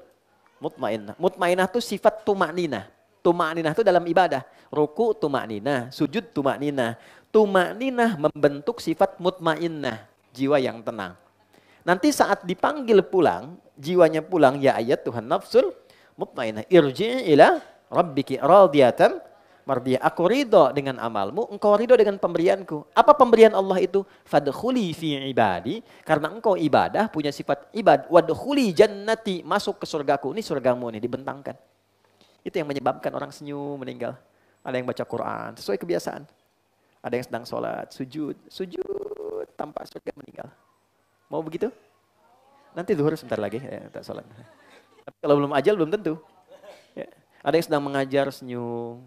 mutmainnah. Mutmainnah itu sifat tumakninah. Tumakninah itu dalam ibadah. Ruku tumakninah, sujud tumakninah. Tumakninah membentuk sifat mutmainnah, jiwa yang tenang. Nanti saat dipanggil pulang, jiwanya pulang, ya ayyatuhan nafsul mutmainnah. Irji'i ila rabbiki radiyatan mardiyah. Aku ridho dengan amalmu, engkau ridho dengan pemberianku. Apa pemberian Allah itu? Fadkhuli fi ibadi. Karena engkau ibadah, punya sifat ibad. Wadkhuli jannati, masuk ke surgaku. Ini surgamu nih, dibentangkan. Itu yang menyebabkan orang senyum, meninggal. Ada yang baca Quran, sesuai kebiasaan. Ada yang sedang sholat, sujud tanpa surga, meninggal. Mau begitu? Nanti zuhur sebentar lagi, ya, tak sholat. Tapi kalau belum ajal, belum tentu. Ya. Ada yang sedang mengajar, senyum.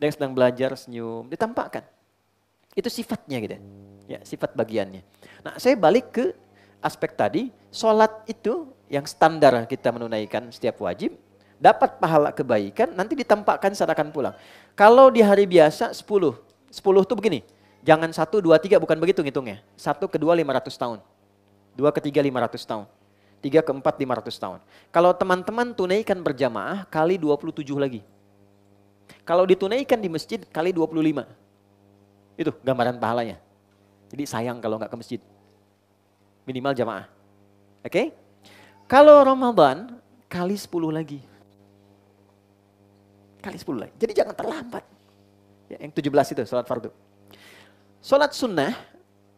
Ada yang sedang belajar, senyum. Ditampakkan. Itu sifatnya gitu. Ya, sifat bagiannya. Nah, saya balik ke aspek tadi. Sholat itu yang standar kita menunaikan setiap wajib. Dapat pahala kebaikan, nanti ditampakkan saat akan pulang. Kalau di hari biasa 10 itu begini. Jangan 1, 2, 3, bukan begitu ngitungnya. 1 ke 2, 500 tahun. 2 ke 3, 500 tahun. 3 ke 4, 500 tahun. Kalau teman-teman tunaikan berjamaah, kali 27 lagi. Kalau ditunaikan di masjid, kali 25. Itu gambaran pahalanya. Jadi sayang kalau nggak ke masjid. Minimal jamaah. Oke? Kalau Ramadan, kali 10 lagi. Kali 10 lagi. Jadi jangan terlambat. Ya, yang 17 itu, sholat fardu. Sholat sunnah,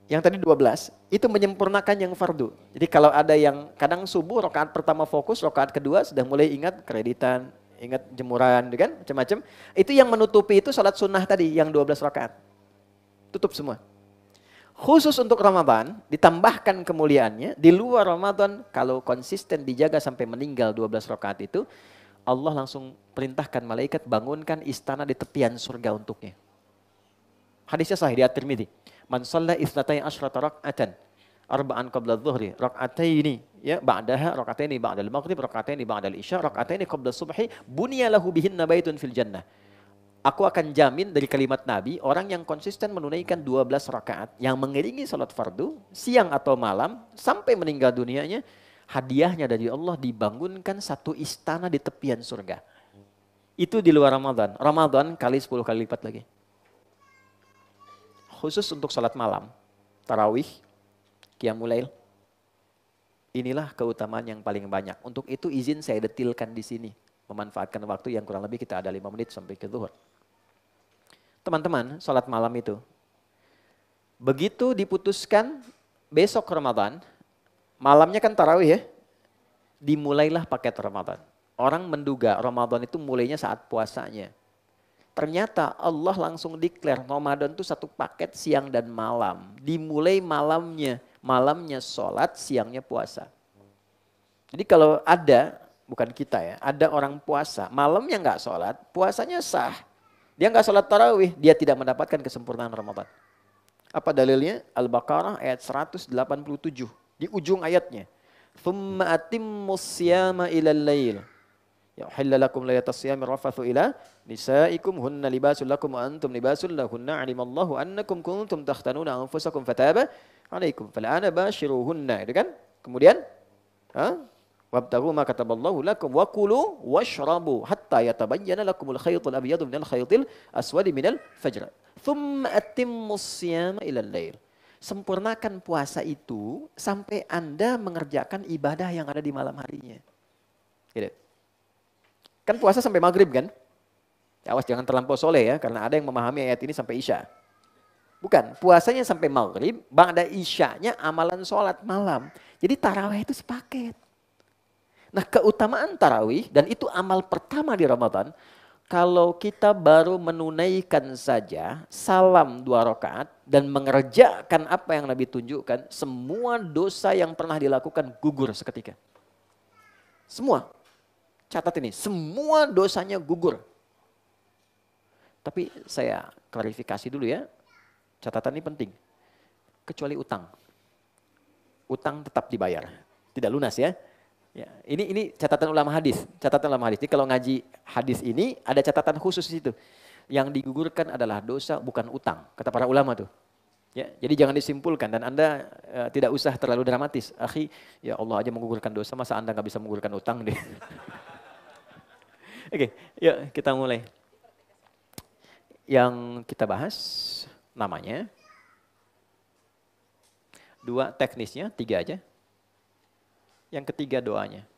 yang tadi 12, itu menyempurnakan yang fardu. Jadi kalau ada yang kadang subuh, rakaat pertama fokus, rakaat kedua sudah mulai ingat kreditan, ingat jemuran, kan, macam-macam. Itu yang menutupi itu sholat sunnah tadi, yang 12 rakaat. Tutup semua. Khusus untuk Ramadan, ditambahkan kemuliaannya, di luar Ramadan, kalau konsisten dijaga sampai meninggal 12 rakaat itu, Allah langsung perintahkan malaikat bangunkan istana di tepian surga untuknya. Hadisnya sahih di At-Tirmidzi. Man shalla itsnatai asyrata rak'atan arba'an qabla adh-dhuhri rak'ataini ya ba'daha rak'ataini ba'dal maghrib rak'ataini ba'dal isya rak'ataini qabla subhi bunya lahu bihinna baitun fil jannah. Aku akan jamin dari kalimat Nabi, orang yang konsisten menunaikan 12 rakaat yang mengiringi salat fardu siang atau malam sampai meninggal dunianya, hadiahnya dari Allah dibangunkan satu istana di tepian surga. Itu di luar Ramadan. Ramadan kali 10 kali lipat lagi. Khusus untuk salat malam, tarawih, qiyamul lail. Inilah keutamaan yang paling banyak. Untuk itu izin saya detilkan di sini. Memanfaatkan waktu yang kurang lebih kita ada 5 menit sampai ke zuhur. Teman-teman, salat malam itu. Begitu diputuskan besok Ramadan, malamnya kan tarawih ya, dimulailah paket Ramadan. Orang menduga Ramadan itu mulainya saat puasanya. Ternyata Allah langsung declare Ramadan itu satu paket siang dan malam. Dimulai malamnya, malamnya sholat, siangnya puasa. Jadi kalau ada bukan kita ya. Ada orang puasa, malamnya nggak sholat, puasanya sah. Dia nggak sholat tarawih, dia tidak mendapatkan kesempurnaan Ramadan. Apa dalilnya? Al-Baqarah ayat 187 di ujung ayatnya. Thumma atimmus siyama ilal lail. Ya uhilla lakum laylatas siyami rafathu ila nisaikum hunna libasul lakum wa antum libasul lahunna alimallahu annakum kuntum takhtanuna anfusakum fataba alaikum fal'ana bashiruhunna. Itu kan? Kemudian wabtaghu ma kataballahu lakum wa kulu washrabu hatta yatabayyana lakumul khaytul abyadu minal khaytil aswadi minal fajr. Thumma atimmus siyama ilal lail. Sempurnakan puasa itu sampai Anda mengerjakan ibadah yang ada di malam harinya. Gitu. Kan puasa sampai maghrib kan? Awas jangan terlampau soleh ya, karena ada yang memahami ayat ini sampai isya. Bukan, puasanya sampai maghrib, ba'da isyanya amalan sholat malam. Jadi tarawih itu sepaket. Nah keutamaan tarawih, dan itu amal pertama di Ramadan, kalau kita baru menunaikan saja salam 2 rakaat dan mengerjakan apa yang Nabi tunjukkan, semua dosa yang pernah dilakukan gugur seketika. Semua. Catat ini, semua dosanya gugur. Tapi saya klarifikasi dulu ya, catatan ini penting. Kecuali utang. Utang tetap dibayar, tidak lunas ya. Ya, ini catatan ulama hadis. Catatan ulama hadis. Jadi kalau ngaji hadis ini ada catatan khusus di situ. Yang digugurkan adalah dosa bukan utang, kata para ulama tuh. Ya, jadi jangan disimpulkan dan Anda tidak usah terlalu dramatis. Akhi, ya Allah aja menggugurkan dosa, masa Anda nggak bisa menggugurkan utang deh. Oke, yuk kita mulai. Yang kita bahas namanya 2 teknisnya, 3 aja. Yang ketiga doanya.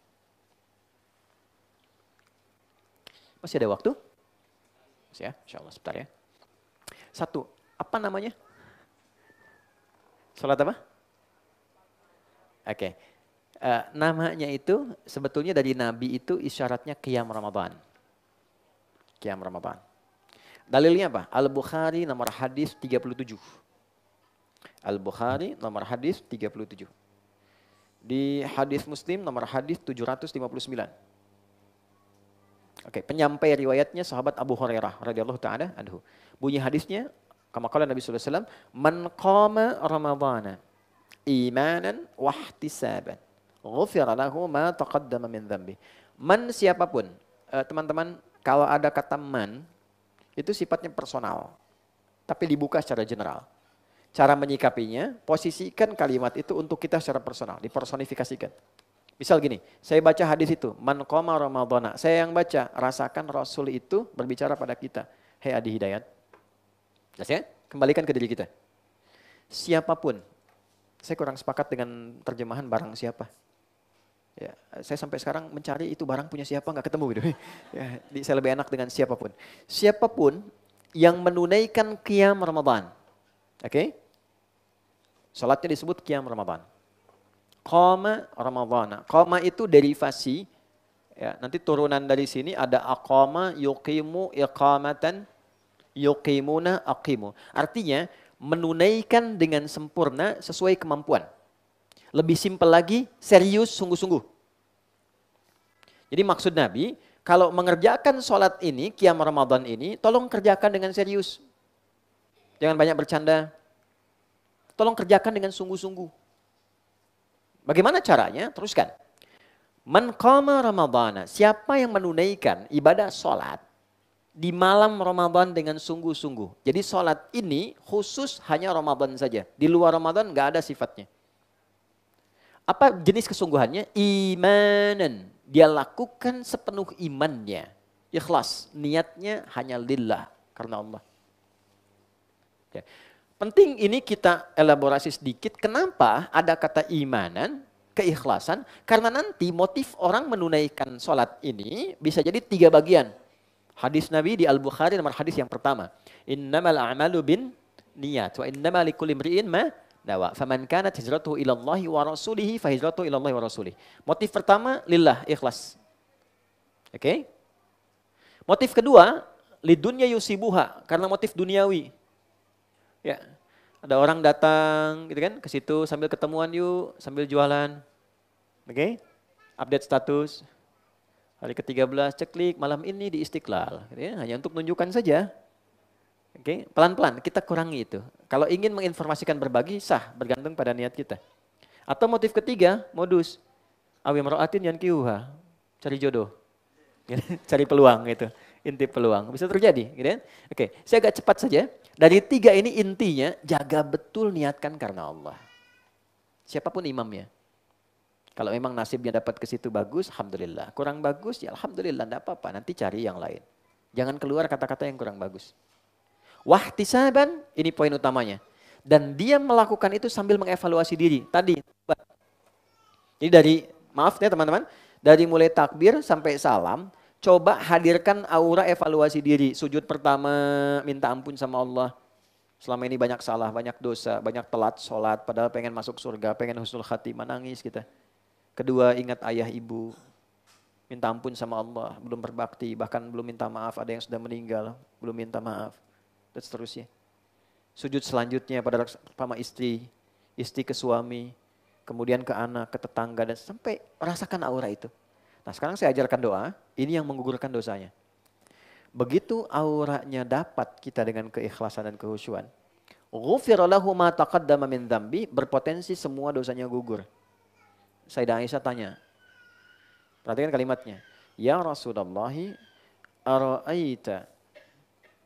Masih ada waktu? Masih ya, insya Allah sebentar ya. 1, apa namanya? Salat apa? Oke. Namanya itu sebetulnya dari Nabi itu isyaratnya qiyam Ramadan. Qiyam Ramadan. Dalilnya apa? Al-Bukhari nomor hadis 37. Al-Bukhari nomor hadis 37. Di hadis Muslim nomor hadis 759. Oke, penyampai riwayatnya sahabat Abu Hurairah radhiyallahu taala anhu. Bunyi hadisnya, kama qala Nabi sallallahu alaihi wasallam, "Man qama Ramadhana imanan wa ihtisaban, ghufira lahu ma taqaddama min dzambi." Man siapapun, teman-teman, kalau ada kata man itu sifatnya personal, tapi dibuka secara general. Cara menyikapinya, posisikan kalimat itu untuk kita secara personal, dipersonifikasikan. Misal gini, saya baca hadis itu, man qama ramadhana, saya yang baca, rasakan Rasul itu berbicara pada kita. Hei Adi Hidayat, jelas ya? Kembalikan ke diri kita. Siapapun, saya kurang sepakat dengan terjemahan barang siapa. Ya, saya sampai sekarang mencari itu barang punya siapa, nggak ketemu gitu. Ya, saya lebih enak dengan siapapun. Siapapun yang menunaikan qiyam Ramadan. Oke? Salatnya disebut qiyam Ramadan. Qama Ramadhana. Qama itu derivasi, ya, nanti turunan dari sini ada aqama, yuqimu, iqamatan, yuqimuna, aqimu. Artinya menunaikan dengan sempurna sesuai kemampuan. Lebih simpel lagi, serius, sungguh-sungguh. Jadi maksud Nabi, kalau mengerjakan sholat ini, qiyam Ramadan ini, tolong kerjakan dengan serius. Jangan banyak bercanda. Tolong kerjakan dengan sungguh-sungguh. Bagaimana caranya? Teruskan. Man qama Ramadhana. Siapa yang menunaikan ibadah sholat di malam Ramadan dengan sungguh-sungguh. Jadi sholat ini khusus hanya Ramadan saja. Di luar Ramadan nggak ada sifatnya. Apa jenis kesungguhannya? Imanan. Dia lakukan sepenuh imannya. Ikhlas. Niatnya hanya lillah. Karena Allah. Ya. Penting ini kita elaborasi sedikit. Kenapa ada kata imanan, keikhlasan? Karena nanti motif orang menunaikan sholat ini bisa jadi 3 bagian. Hadis Nabi di Al-Bukhari nomor hadis yang pertama. Innamal a'malu bin niyat wa innama likulli imri'in ma nawa. Faman kanat hijratuhu ilallahi wa rasulihi fa hijratuhu ilallahi wa rasulih. Motif pertama lillah, ikhlas. Oke? Motif kedua lidunya yusibuha, karena motif duniawi. Ya, ada orang datang gitu kan ke situ sambil ketemuan yuk, sambil jualan. Oke? Update status. Hari ke-13 ceklik, malam ini di Istiqlal. Gitu ya, hanya untuk menunjukkan saja. Oke, pelan-pelan kita kurangi itu. Kalau ingin menginformasikan berbagi, sah, bergantung pada niat kita. Atau motif ketiga, modus. Awi mar'atin yankihuha, cari jodoh. Cari peluang gitu, inti peluang. Bisa terjadi, gitu kan? Oke, saya agak cepat saja. Dari tiga ini intinya, jaga betul niatkan karena Allah. Siapapun imamnya. Kalau memang nasibnya dapat ke situ bagus, alhamdulillah. Kurang bagus, ya alhamdulillah, enggak apa-apa. Nanti cari yang lain. Jangan keluar kata-kata yang kurang bagus. Wahtisaban, ini poin utamanya. Dan dia melakukan itu sambil mengevaluasi diri. Tadi, jadi dari, maaf ya teman-teman, dari mulai takbir sampai salam, coba hadirkan aura evaluasi diri. Sujud pertama, minta ampun sama Allah. Selama ini banyak salah, banyak dosa, banyak telat sholat, padahal pengen masuk surga, pengen husnul khatimah, nangis kita. Kedua, ingat ayah ibu, minta ampun sama Allah, belum berbakti, bahkan belum minta maaf, ada yang sudah meninggal, belum minta maaf, dan seterusnya. Sujud selanjutnya pada sama istri, istri ke suami, kemudian ke anak, ke tetangga, dan sampai rasakan aura itu. Nah sekarang saya ajarkan doa, ini yang menggugurkan dosanya. Begitu auranya dapat kita dengan keikhlasan dan kehusyuan, ghufira lahu ma taqaddama min dzambi, berpotensi semua dosanya gugur. Sayyidah Aisyah tanya, perhatikan kalimatnya. Ya Rasulullah, ara'aita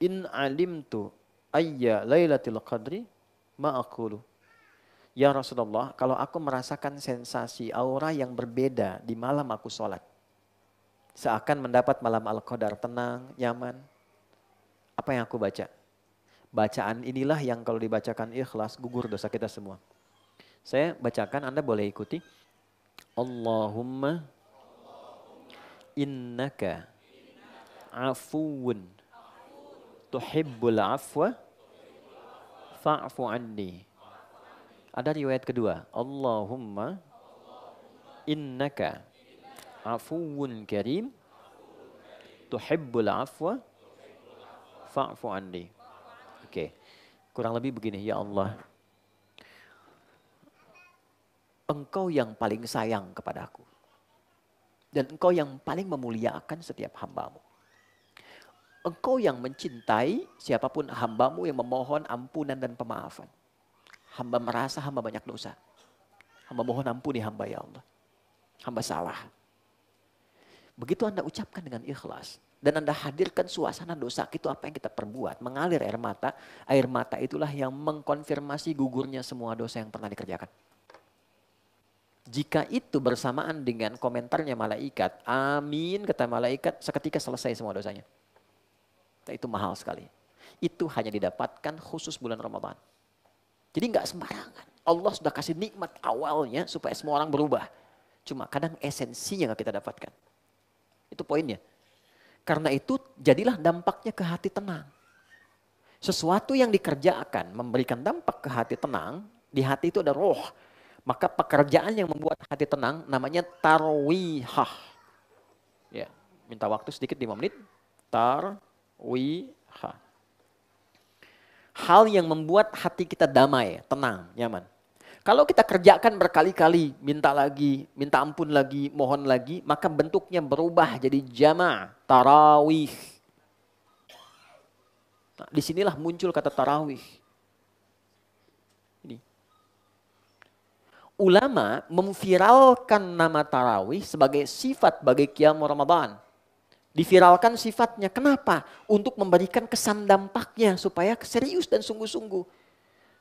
in alimtu ayya lailatul qadri ma aqulu. Ya Rasulullah, kalau aku merasakan sensasi aura yang berbeda di malam aku sholat. Seakan mendapat malam Al-Qadar, tenang, nyaman. Apa yang aku baca? Bacaan inilah yang kalau dibacakan ikhlas, gugur dosa kita semua. Saya bacakan, Anda boleh ikuti. Allahumma innaka afuwun tuhibbul afwa fa'fu anni. Ada riwayat kedua. Allahumma innaka afuwun karim tuhibbul afwa fa'fu anni. Oke. Kurang lebih begini, ya Allah. Engkau yang paling sayang kepadaku. Dan engkau yang paling memuliakan setiap hambamu. Engkau yang mencintai siapapun hambamu yang memohon ampunan dan pemaafan. Hamba merasa hamba banyak dosa. Hamba mohon ampuni hamba ya Allah. Hamba salah. Begitu Anda ucapkan dengan ikhlas. Dan Anda hadirkan suasana dosa itu apa yang kita perbuat. Mengalir air mata. Air mata itulah yang mengkonfirmasi gugurnya semua dosa yang pernah dikerjakan. Jika itu bersamaan dengan komentarnya malaikat, amin kata malaikat, seketika selesai semua dosanya. Nah, itu mahal sekali. Itu hanya didapatkan khusus bulan Ramadan. Jadi nggak sembarangan. Allah sudah kasih nikmat awalnya supaya semua orang berubah. Cuma kadang esensinya nggak kita dapatkan. Itu poinnya. Karena itu jadilah dampaknya ke hati tenang. Sesuatu yang dikerjakan memberikan dampak ke hati tenang, di hati itu ada roh. Maka pekerjaan yang membuat hati tenang namanya tarwihah. Ya, minta waktu sedikit 5 menit. Tarwihah. Hal yang membuat hati kita damai, tenang, nyaman. Kalau kita kerjakan berkali-kali, minta lagi, minta ampun lagi, mohon lagi, maka bentuknya berubah jadi jama', tarawih. Nah, disinilah muncul kata tarawih. Ini. Ulama memviralkan nama tarawih sebagai sifat bagi qiyam Ramadan. Diviralkan sifatnya. Kenapa? Untuk memberikan kesan dampaknya supaya serius dan sungguh-sungguh.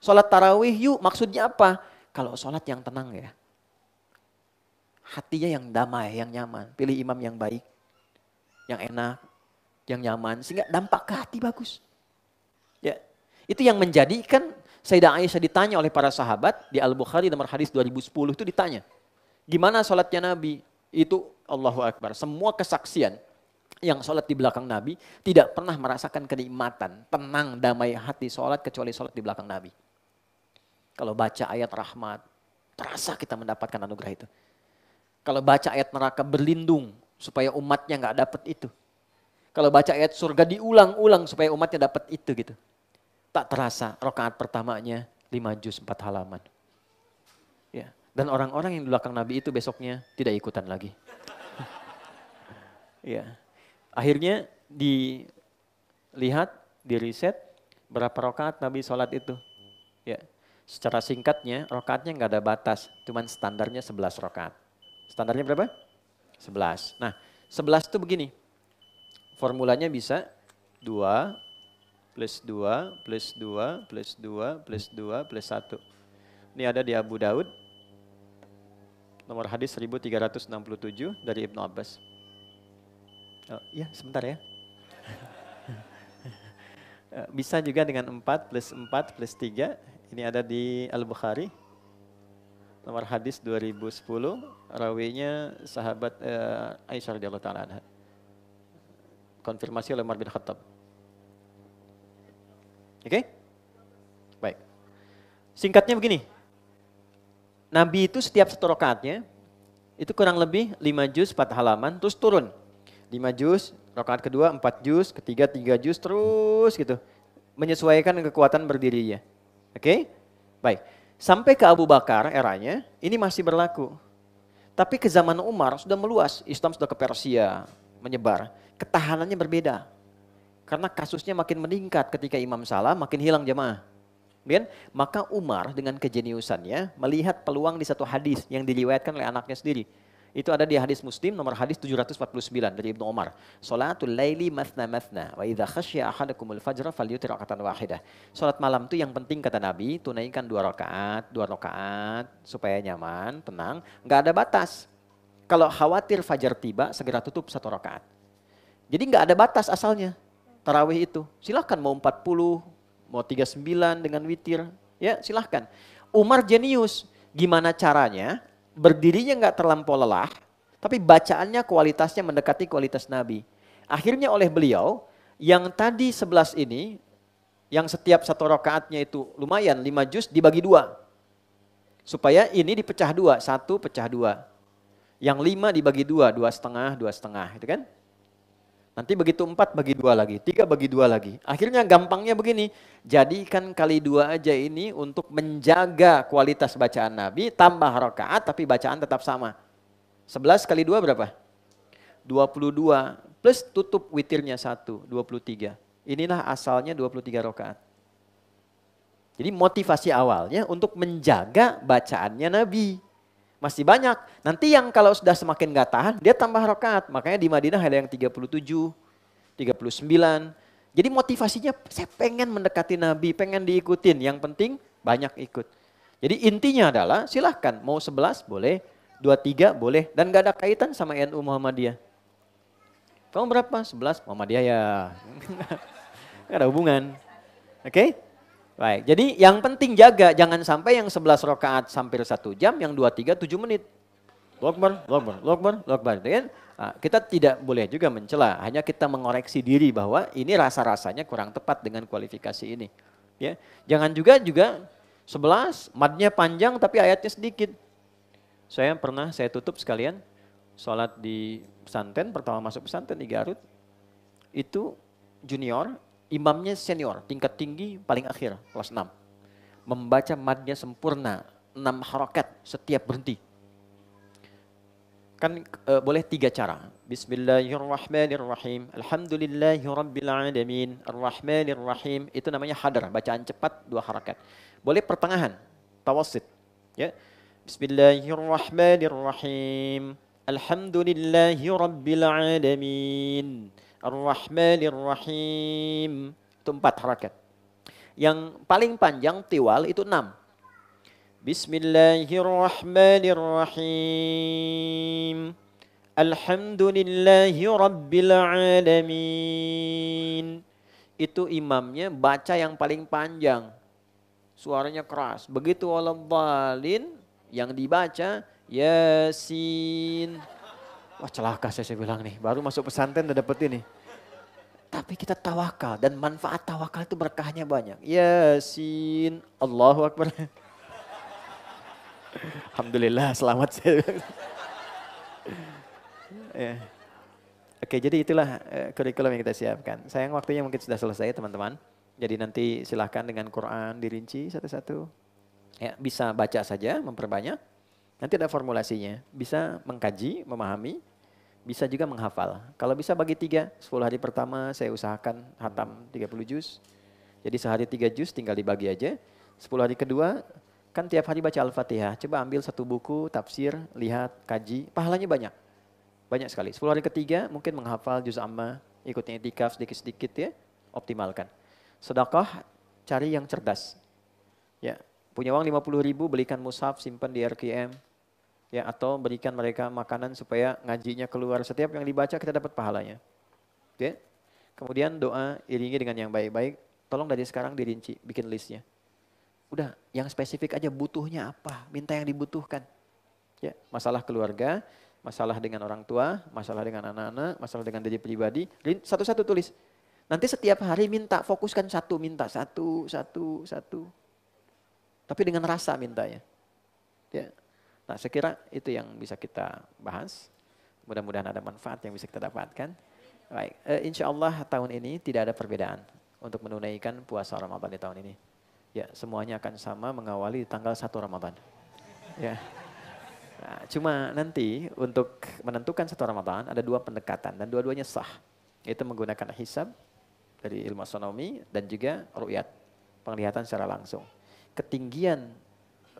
Sholat tarawih yuk, maksudnya apa? Kalau sholat yang tenang ya. Hatinya yang damai, yang nyaman. Pilih imam yang baik, yang enak, yang nyaman. Sehingga dampak ke hati bagus. Ya, itu yang menjadikan Sayyidah Aisyah ditanya oleh para sahabat di Al-Bukhari nomor hadis 2010 itu ditanya. Gimana sholatnya Nabi? Itu Allahu Akbar. Semua kesaksian yang sholat di belakang Nabi tidak pernah merasakan kenikmatan, tenang, damai hati sholat kecuali sholat di belakang Nabi. Kalau baca ayat rahmat, terasa kita mendapatkan anugerah itu. Kalau baca ayat neraka berlindung supaya umatnya nggak dapat itu. Kalau baca ayat surga diulang-ulang supaya umatnya dapat itu gitu. Tak terasa rakaat pertamanya 5 juz 4 halaman. Ya. Dan orang-orang yang di belakang Nabi itu besoknya tidak ikutan lagi. Ya. Akhirnya dilihat, diriset berapa rakaat Nabi sholat itu. Ya. Secara singkatnya, rakaatnya nggak ada batas, cuman standarnya 11 rakaat. Standarnya berapa? 11. Nah, 11 itu begini. Formulanya bisa 2 plus 2 plus 2 plus 2 plus 2 plus 1. Ini ada di Abu Daud, nomor hadis 1367 dari Ibnu Abbas. Oh, iya, sebentar ya. Bisa juga dengan 4 plus 3. Ini ada di Al-Bukhari. Nomor hadis 2010. Rawinya sahabat Aisyah radhiyallahu taala anha. Konfirmasi oleh Umar bin Khattab. Oke? Baik. Singkatnya begini. Nabi itu setiap satu rakaatnya itu kurang lebih 5 juz 4 halaman terus turun. 5 juz, rakaat kedua 4 juz, ketiga 3 juz terus gitu. Menyesuaikan kekuatan berdirinya. Oke? Baik. Sampai ke Abu Bakar eranya ini masih berlaku. Tapi ke zaman Umar sudah meluas, Islam sudah ke Persia, menyebar. Ketahanannya berbeda. Karena kasusnya makin meningkat ketika imam salah, makin hilang jamaah. Kan? Maka Umar dengan kejeniusannya melihat peluang di satu hadis yang diriwayatkan oleh anaknya sendiri. Itu ada di hadis Muslim nomor hadis 749 dari Ibnu Umar. Salatul laili mathna mathna wa idza khasya ahadakumul fajra falyutir rakatan wahidah. Salat malam itu yang penting kata Nabi, tunaikan 2 rakaat supaya nyaman, tenang, enggak ada batas. Kalau khawatir fajar tiba, segera tutup 1 rakaat. Jadi enggak ada batas asalnya. Tarawih itu. Silahkan mau 40, mau 39 dengan witir, ya silahkan. Umar jenius, gimana caranya berdirinya nggak terlampau lelah, tapi bacaannya kualitasnya mendekati kualitas Nabi. Akhirnya oleh beliau, yang tadi 11 ini, yang setiap 1 rakaatnya itu lumayan 5 juz dibagi 2. Supaya ini dipecah 2, 1 pecah 2. Yang 5 dibagi 2, 2,5, 2,5, itu kan? Nanti begitu 4 bagi 2 lagi, 3 bagi 2 lagi. Akhirnya gampangnya begini, jadikan kali 2 aja ini untuk menjaga kualitas bacaan Nabi, tambah rakaat tapi bacaan tetap sama. 11 kali 2 berapa? 22 plus tutup witirnya 1, 23. Inilah asalnya 23 rakaat. Jadi motivasi awalnya untuk menjaga bacaannya Nabi. Masih banyak. Nanti yang kalau sudah semakin gak tahan, dia tambah rakaat. Makanya di Madinah ada yang 37, 39. Jadi motivasinya saya pengen mendekati Nabi, pengen diikutin. Yang penting banyak ikut. Jadi intinya adalah silahkan mau 11 boleh, 23 boleh. Dan gak ada kaitan sama NU Muhammadiyah. Kamu berapa? 11 Muhammadiyah ya. Gak ada hubungan. Oke? Baik, jadi yang penting jaga, jangan sampai yang 11 rakaat hampir 1 jam, yang 23 7 menit. Allahu Akbar, kan? Nah, kita tidak boleh juga mencela, hanya kita mengoreksi diri bahwa ini rasa-rasanya kurang tepat dengan kualifikasi ini. Ya, jangan juga 11, madnya panjang tapi ayatnya sedikit. Saya tutup sekalian, sholat di pesantren, pertama masuk pesantren di Garut, itu junior, imamnya senior, tingkat tinggi paling akhir, kelas 6. Membaca madnya sempurna, 6 harakat setiap berhenti. Kan boleh 3 cara. Bismillahirrahmanirrahim. Alhamdulillahirrabbilalamin. Ar-Rahmanirrahim. Itu namanya hadar, bacaan cepat 2 harakat. Boleh pertengahan, tawassit. Ya. Bismillahirrahmanirrahim. Alhamdulillahirrabbilalamin. Ar-Rahmanirrahim. Itu 4 harakat. Yang paling panjang tiwal itu 6. Bismillahirrahmanirrahim. Alhamdulillahirrabbilalamin. Itu imamnya baca yang paling panjang. Suaranya keras. Begitu waladhdallin yang dibaca Yasin. Wah celaka saya bilang nih, baru masuk pesantren udah dapet ini. Tapi kita tawakal dan manfaat tawakal itu berkahnya banyak. Yasin, Allahu Akbar. Alhamdulillah selamat saya. Ya. Oke, jadi itulah kurikulum yang kita siapkan. Sayang waktunya mungkin sudah selesai teman-teman. Jadi nanti silahkan dengan Quran dirinci satu-satu. Ya, bisa baca saja, memperbanyak. Nanti ada formulasinya. Bisa mengkaji, memahami. Bisa juga menghafal. Kalau bisa bagi 3, 10 hari pertama saya usahakan hatam 30 juz. Jadi sehari 3 juz tinggal dibagi aja. 10 hari kedua kan tiap hari baca Al-Fatihah. Coba ambil satu buku, tafsir, lihat, kaji. Pahalanya banyak. Banyak sekali. 10 hari ketiga mungkin menghafal juz amma, ikutnya itikaf sedikit-sedikit ya, optimalkan. Sedekah cari yang cerdas. Ya, punya uang 50.000 belikan mushaf simpan di RQM. Ya, atau berikan mereka makanan supaya ngajinya keluar. Setiap yang dibaca kita dapat pahalanya. Oke? Kemudian doa iringi dengan yang baik-baik. Tolong dari sekarang dirinci, bikin listnya. Udah, yang spesifik aja butuhnya apa, minta yang dibutuhkan. Ya, masalah keluarga, masalah dengan orang tua, masalah dengan anak-anak, masalah dengan diri pribadi, satu-satu tulis. Nanti setiap hari minta, fokuskan satu, minta satu. Tapi dengan rasa mintanya. Ya. Nah, saya kira itu yang bisa kita bahas. Mudah-mudahan ada manfaat yang bisa kita dapatkan. Baik, insya Allah tahun ini tidak ada perbedaan untuk menunaikan puasa Ramadan di tahun ini. Ya, semuanya akan sama mengawali di tanggal 1 Ramadan. Ya. Nah, cuma nanti untuk menentukan 1 Ramadan ada 2 pendekatan dan dua-duanya sah. Yaitu menggunakan hisab dari ilmu astronomi dan juga ru'yat, penglihatan secara langsung. Ketinggian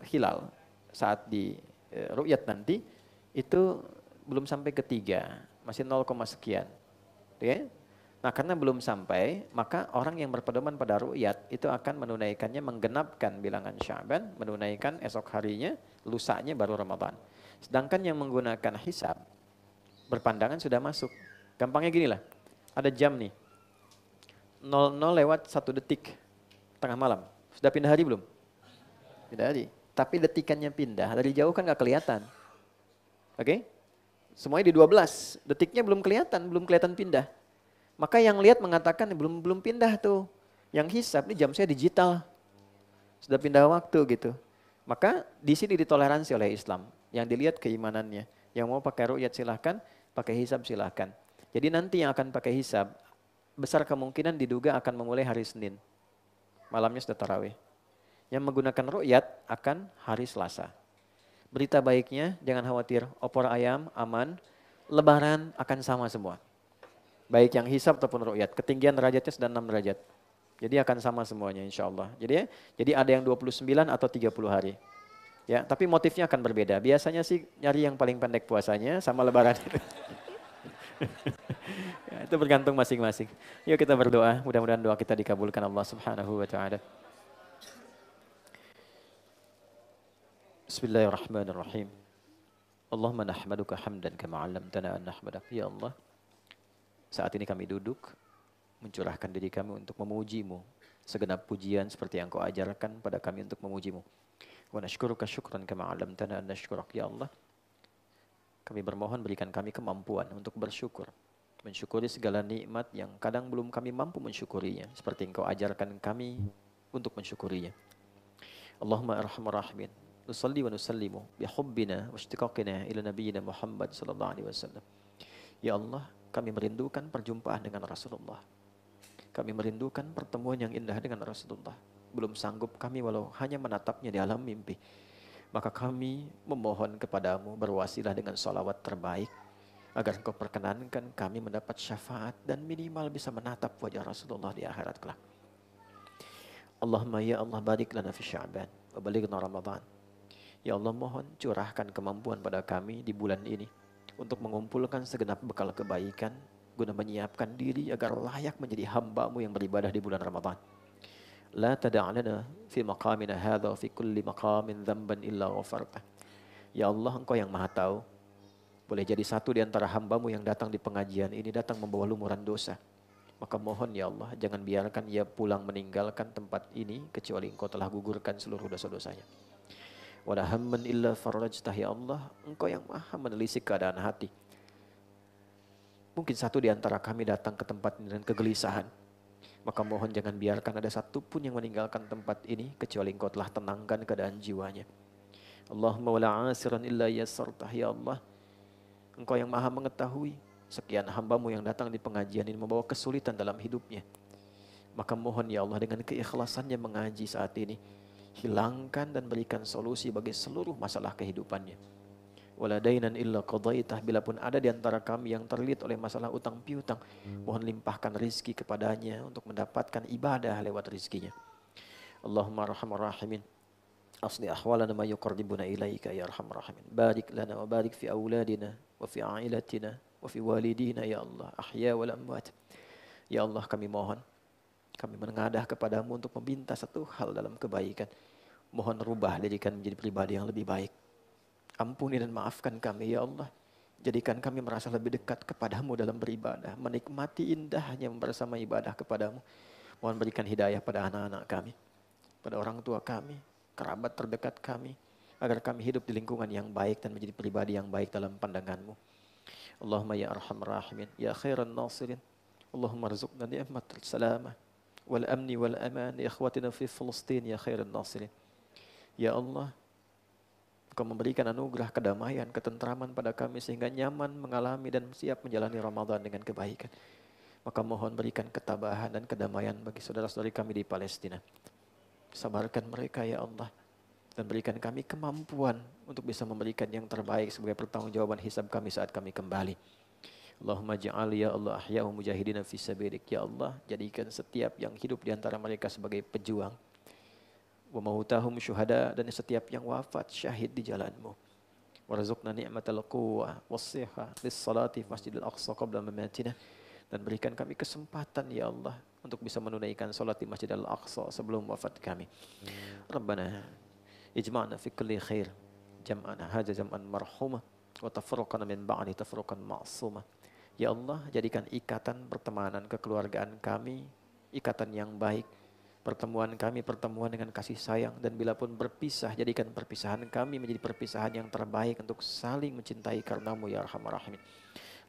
hilal saat di ru'yat nanti itu belum sampai ke 3, masih 0, sekian. Ya? Nah, karena belum sampai, maka orang yang berpedoman pada ru'yat itu akan menunaikannya, menggenapkan bilangan Sya'ban, menunaikan esok harinya, lusanya baru Ramadan. Sedangkan yang menggunakan hisab, berpandangan sudah masuk. Gampangnya gini lah, ada jam nih, 00 lewat 1 detik, tengah malam. Sudah pindah hari belum? Pindah hari. Tapi detikannya pindah, dari jauh kan gak kelihatan. Oke? Semuanya di 12, detiknya belum kelihatan pindah. Maka yang lihat mengatakan belum pindah tuh. Yang hisab ini jam saya digital. Sudah pindah waktu gitu. Maka di sini ditoleransi oleh Islam. Yang dilihat keimanannya. Yang mau pakai ru'yat silahkan, pakai hisab silahkan. Jadi nanti yang akan pakai hisab, besar kemungkinan diduga akan memulai hari Senin. Malamnya sudah tarawih. Yang menggunakan ru'yat akan hari Selasa. Berita baiknya, jangan khawatir, opor ayam aman, lebaran akan sama semua. Baik yang hisab ataupun ru'yat, ketinggian derajatnya sudah 6 derajat. Jadi akan sama semuanya insya Allah. Jadi ada yang 29 atau 30 hari. Ya, tapi motifnya akan berbeda. Biasanya sih nyari yang paling pendek puasanya sama lebaran. Ya, itu bergantung masing-masing. Yuk kita berdoa, mudah-mudahan doa kita dikabulkan Allah Subhanahu wa taala. Bismillahirrahmanirrahim. Allahumma nahmaduka hamdan kama 'allamtana an nahmadak. Ya Allah, saat ini kami duduk mencurahkan diri kami untuk memuji-Mu. Segenap pujian seperti yang Kau ajarkan pada kami untuk memuji-Mu. Wa nashkuruka syukran kama 'allamtana an nashkurak. Ya Allah, kami bermohon berikan kami kemampuan untuk bersyukur. Mensyukuri segala nikmat yang kadang belum kami mampu mensyukurinya. Seperti Engkau ajarkan kami untuk mensyukurinya. Allahumma arhamar rahimin. Nusalli wa nusallimu bihubbina wa ishtiqaqina ila nabiyyina Muhammad sallallahu alaihi wasallam. Ya Allah, kami merindukan perjumpaan dengan Rasulullah. Kami merindukan pertemuan yang indah dengan Rasulullah. Belum sanggup kami walau hanya menatapnya di alam mimpi. Maka kami memohon kepadamu berwasilah dengan salawat terbaik. Agar Engkau perkenankan kami mendapat syafaat dan minimal bisa menatap wajah Rasulullah di akhirat kelak. Allahumma ya Allah barik lana fi Sya'ban wa balighna Ramadan. Ya Allah mohon curahkan kemampuan pada kami di bulan ini untuk mengumpulkan segenap bekal kebaikan guna menyiapkan diri agar layak menjadi hamba-Mu yang beribadah di bulan Ramadan. La tada'lana fi maqamina hadha fi kulli maqamin dhanban illa ghafarta. Ya Allah, Engkau yang Maha tahu. Boleh jadi satu di antara hamba-Mu yang datang di pengajian ini datang membawa lumuran dosa. Maka mohon ya Allah, jangan biarkan ia pulang meninggalkan tempat ini kecuali Engkau telah gugurkan seluruh dosa-dosanya. Wala hamman illa farajtah. Ya Allah, Engkau yang Maha menelisik keadaan hati. Mungkin satu di antara kami datang ke tempat ini dengan kegelisahan. Maka mohon jangan biarkan ada satu pun yang meninggalkan tempat ini kecuali Engkau telah tenangkan keadaan jiwanya. Allahumma wala asiran illa yassartah. Ya Allah, Engkau yang Maha mengetahui sekian hamba-Mu yang datang di pengajian ini membawa kesulitan dalam hidupnya. Maka mohon ya Allah dengan keikhlasannya mengaji saat ini, hilangkan dan berikan solusi bagi seluruh masalah kehidupannya. wala dainan illa qadaitah. Bila pun ada di antara kami yang terlilit oleh masalah utang piutang, mohon limpahkan rizki kepadanya untuk mendapatkan ibadah lewat rizkinya. Allahumma arhamar rahimin, asli ahwalana ma yuqarribuna ilaika ya arhamar rahimin. Barik lana wa barik fi auladina wa fi ailatina wa fi walidina ya Allah, ahya wal amwat. Ya Allah, kami mohon, kami menengadah kepadamu untuk meminta satu hal dalam kebaikan. Mohon rubah diri kami menjadi pribadi yang lebih baik. Ampuni dan maafkan kami ya Allah. Jadikan kami merasa lebih dekat kepadamu dalam beribadah. Menikmati indahnya bersama ibadah kepadamu. Mohon berikan hidayah pada anak-anak kami, pada orang tua kami, kerabat terdekat kami, agar kami hidup di lingkungan yang baik dan menjadi pribadi yang baik dalam pandanganmu. Allahumma ya arhamar rahimin, ya khairan nasirin. Allahumma rizukna ni'matul salamah wal amni wal aman ya ikhwatina fi Filistin ya khairan nasirin. Ya Allah, Engkau memberikan anugerah kedamaian, ketentraman pada kami sehingga nyaman mengalami dan siap menjalani Ramadan dengan kebaikan. Maka mohon berikan ketabahan dan kedamaian bagi saudara-saudari kami di Palestina. Sabarkan mereka ya Allah, dan berikan kami kemampuan untuk bisa memberikan yang terbaik sebagai pertanggungjawaban hisab kami saat kami kembali. Allahumma ja'al ya Allah ahya'u mujahidina fi sabilik. Ya Allah, jadikan setiap yang hidup di antara mereka sebagai pejuang. Wa mautahum syuhada, dan setiap yang wafat syahid di jalanmu. Warzuqna ni'matal quwwah was-sihah lis-salati fi Masjidil Aqsa qabla mamatina, dan berikan kami kesempatan ya Allah untuk bisa menunaikan salat di Masjidil Aqsa sebelum wafat kami. Rabbana ijma'na fi kulli khair, jam'ana hadza jam'an marhumah wa tafarraqana min ba'di tafarruqan ma'sumah. Ya Allah, jadikan ikatan pertemanan kekeluargaan kami ikatan yang baik. Pertemuan kami pertemuan dengan kasih sayang, dan bila pun berpisah, jadikan perpisahan kami menjadi perpisahan yang terbaik untuk saling mencintai karenamu ya arhamar rahimin.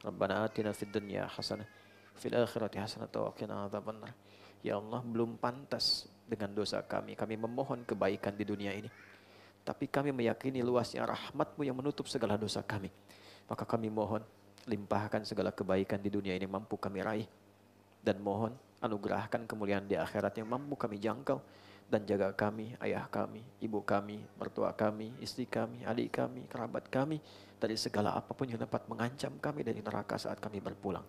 Rabbana atina fid dunya hasanah fil akhirati hasanah wa qina adzabannar. Ya Allah, belum pantas dengan dosa kami memohon kebaikan di dunia ini, tapi kami meyakini luasnya rahmat-Mu yang menutup segala dosa kami. Maka kami mohon, limpahkan segala kebaikan di dunia ini mampu kami raih, dan mohon anugerahkan kemuliaan di akhirat yang mampu kami jangkau, dan jaga kami, ayah kami, ibu kami, mertua kami, istri kami, adik kami, kerabat kami dari segala apapun yang dapat mengancam kami dari neraka saat kami berpulang.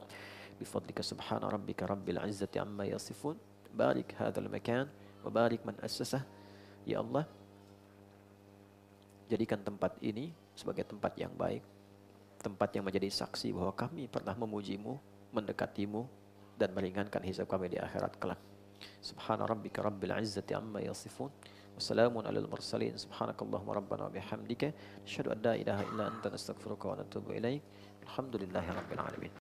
Bifadlika subhana rabbika rabbil izzati amma yasifun, barik hadzal makan wa barik man assasah. Ya Allah, jadikan tempat ini sebagai tempat yang baik, tempat yang menjadi saksi bahwa kami pernah memujimu, mendekatimu, dan meringankan hisab kami di akhirat kelak. Subhana rabbika rabbil izzati amma yasifun, wassalamun alal mursalin, subhanakallahumma rabbana wa bihamdika, asyhadu an la ilaha illa anta nastaghfiruka wa natubu ilaik. Alhamdulillahi rabbil alamin.